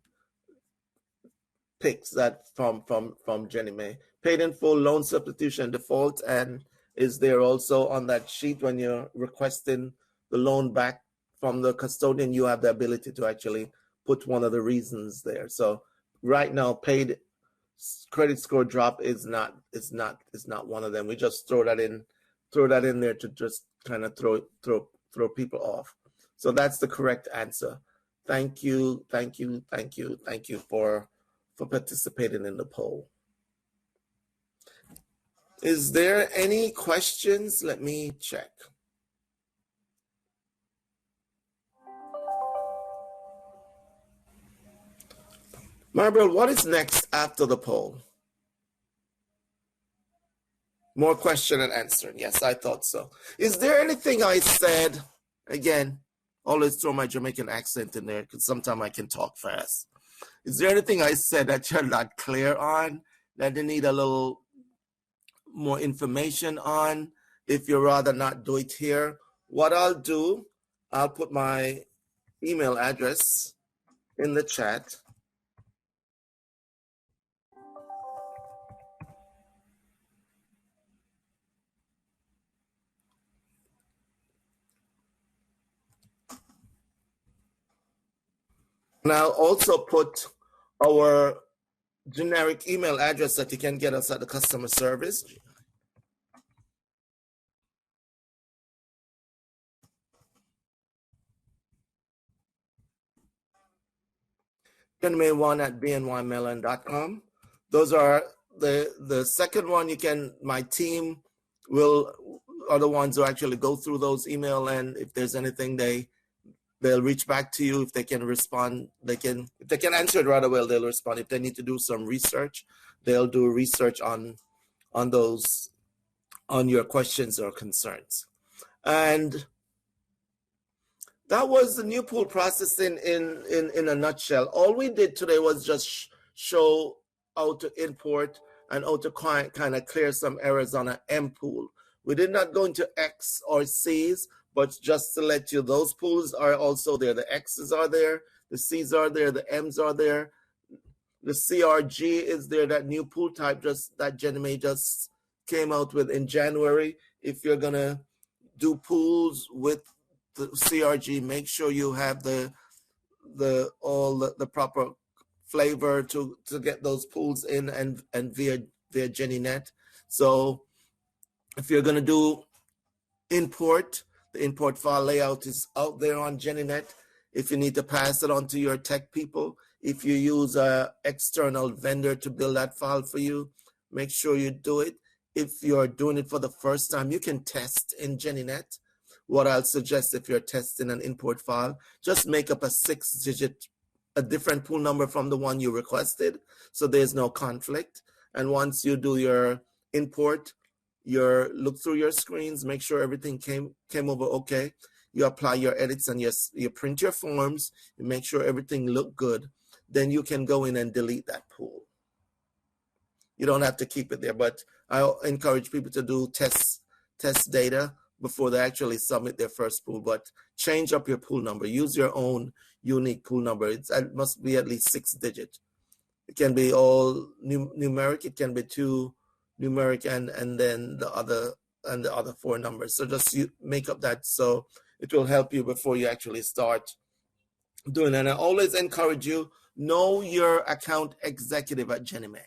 Speaker 1: picks that from GenMe. Paid in full, loan substitution default, and is there also on that sheet when you're requesting the loan back from the custodian, you have the ability to actually put one of the reasons there. So right now, paid credit score drop is not one of them. We just throw that in there to just kind of throw people off. So that's the correct answer. Thank you for participating in the poll. Is there any questions? Let me check. Maribel, what is next after the poll? More question and answer. Yes, I thought so. Is there anything I said, again, always throw my Jamaican accent in there because sometimes I can talk fast. Is there anything I said that you're not clear on, that you need a little more information on? If you'd rather not do it here, what I'll do, I'll put my email address in the chat. And I'll also put our generic email address that you can get us at the customer service. GenMe1@bnymelon.com. Those are the second one. My team are the ones who actually go through those email, and if there's anything they'll reach back to you. If they can respond, if they can answer it right away, they'll respond. If they need to do some research, they'll do research on your questions or concerns. And that was the new pool processing in a nutshell. All we did today was just show how to import and how to kind of clear some errors on an M pool. We did not go into X or C's, but just to let you, those pools are also there. The X's are there, the C's are there, the M's are there. The CRG is there, that new pool type that GenMe just came out with in January. If you're gonna do pools with the CRG, make sure you have all the proper flavor to get those pools in and via GinnieNet. So if you're going to do import, the import file layout is out there on GenNet. If you need to pass it on to your tech people, if you use an external vendor to build that file for you, make sure you do it. If you're doing it for the first time, you can test in GenNet. What I'll suggest if you're testing an import file, just make up a 6-digit, a different pool number from the one you requested, so there's no conflict. And once you do your import, look through your screens, make sure everything came over okay. You apply your edits and you print your forms, you make sure everything looked good. Then you can go in and delete that pool. You don't have to keep it there, but I encourage people to do test data before they actually submit their first pool. But change up your pool number. Use your own unique pool number. It must be at least 6-digit. It can be all numeric. It can be 2 numeric and then the other 4 numbers. So just make up that, so it will help you before you actually start doing it. And I always encourage you, know your account executive at GenMe.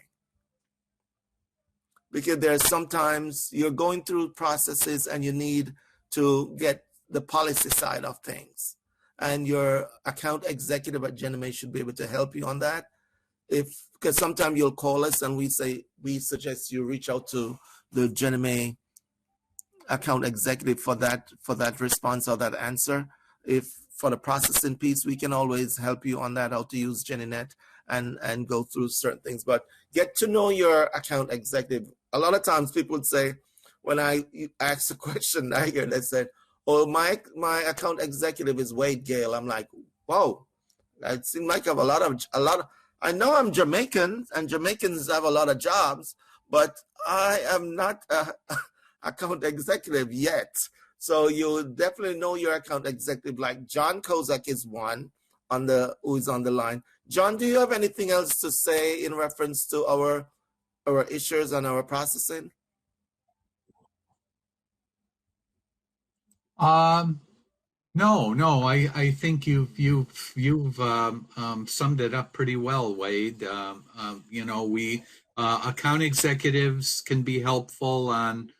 Speaker 1: Because there's sometimes you're going through processes and you need to get the policy side of things. And your account executive at GenMe should be able to help you on that. Because sometimes you'll call us and we suggest you reach out to the GenMe account executive for that response or that answer. If for the processing piece, we can always help you on that, how to use GenNet and go through certain things. But get to know your account executive. A lot of times people would say, when I ask a question, I hear they said, "Oh, my account executive is Wade Gale." I'm like, whoa, it seems like I have a lot of. I know I'm Jamaican, and Jamaicans have a lot of jobs, but I am not an account executive yet. So you definitely know your account executive. Like John Kozak is one who is on the line. John, do you have anything else to say in reference to our issues and our processing?
Speaker 5: No. I think you've summed it up pretty well, Wade. We account executives can be helpful on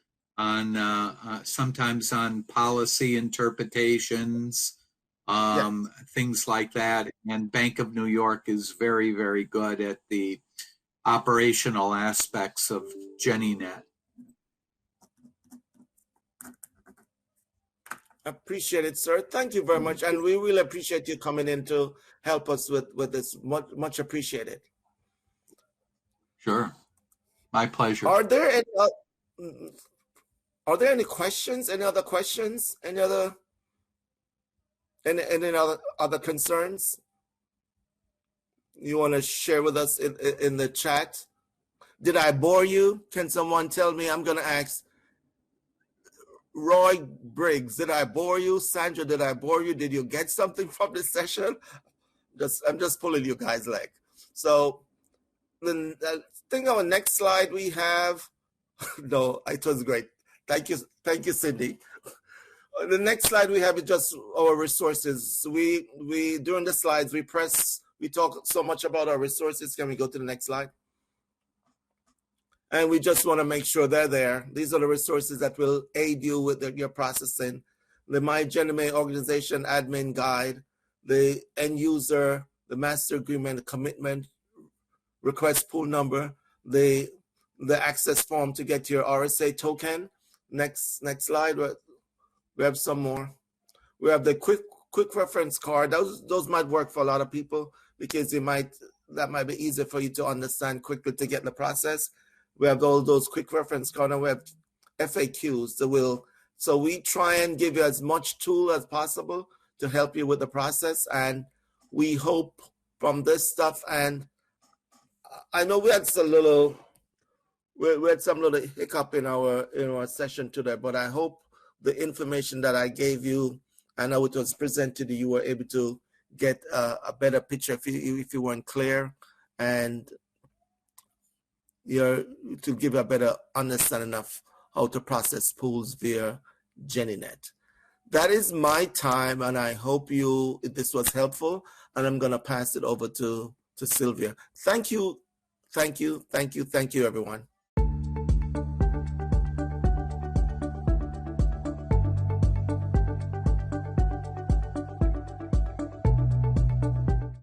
Speaker 5: sometimes on policy interpretations, things like that. And Bank of New York is very, very good at the operational aspects of GennieNet.
Speaker 1: Appreciate it, sir. Thank you very much. And we really appreciate you coming in to help us with this. Much appreciated.
Speaker 5: Sure. My pleasure.
Speaker 1: Are there any questions? Any other questions? Any other concerns you want to share with us in the chat? Did I bore you? Can someone tell me? I'm going to ask Roy Briggs, did I bore you? Sandra, did I bore you? Did you get something from this session? I'm just pulling you guys' leg. So then I think our next slide we have, no, it was great. Thank you, Cindy. The next slide we have is just our resources. We during the slides we talk so much about our resources. Can we go to the next slide? And we just want to make sure they're there. These are the resources that will aid you with your processing. The My GenMe organization admin guide, the end user, the master agreement, commitment, request pool number, the access form to get your RSA token. Next slide. We have some more. We have the quick reference card. Those might work for a lot of people because that might be easier for you to understand quickly to get in the process. We have all those quick reference cards, and we have FAQs. So we try and give you as much tool as possible to help you with the process. And we hope from this stuff, and I know we had some little hiccup in our session today, but I hope the information that I gave you, I know it was presented to you, were able to get a better picture if you weren't clear, and to give a better understanding of how to process pools via GennieNet. That is my time, and I hope this was helpful. And I'm going to pass it over to to Sylvia. Thank you, everyone.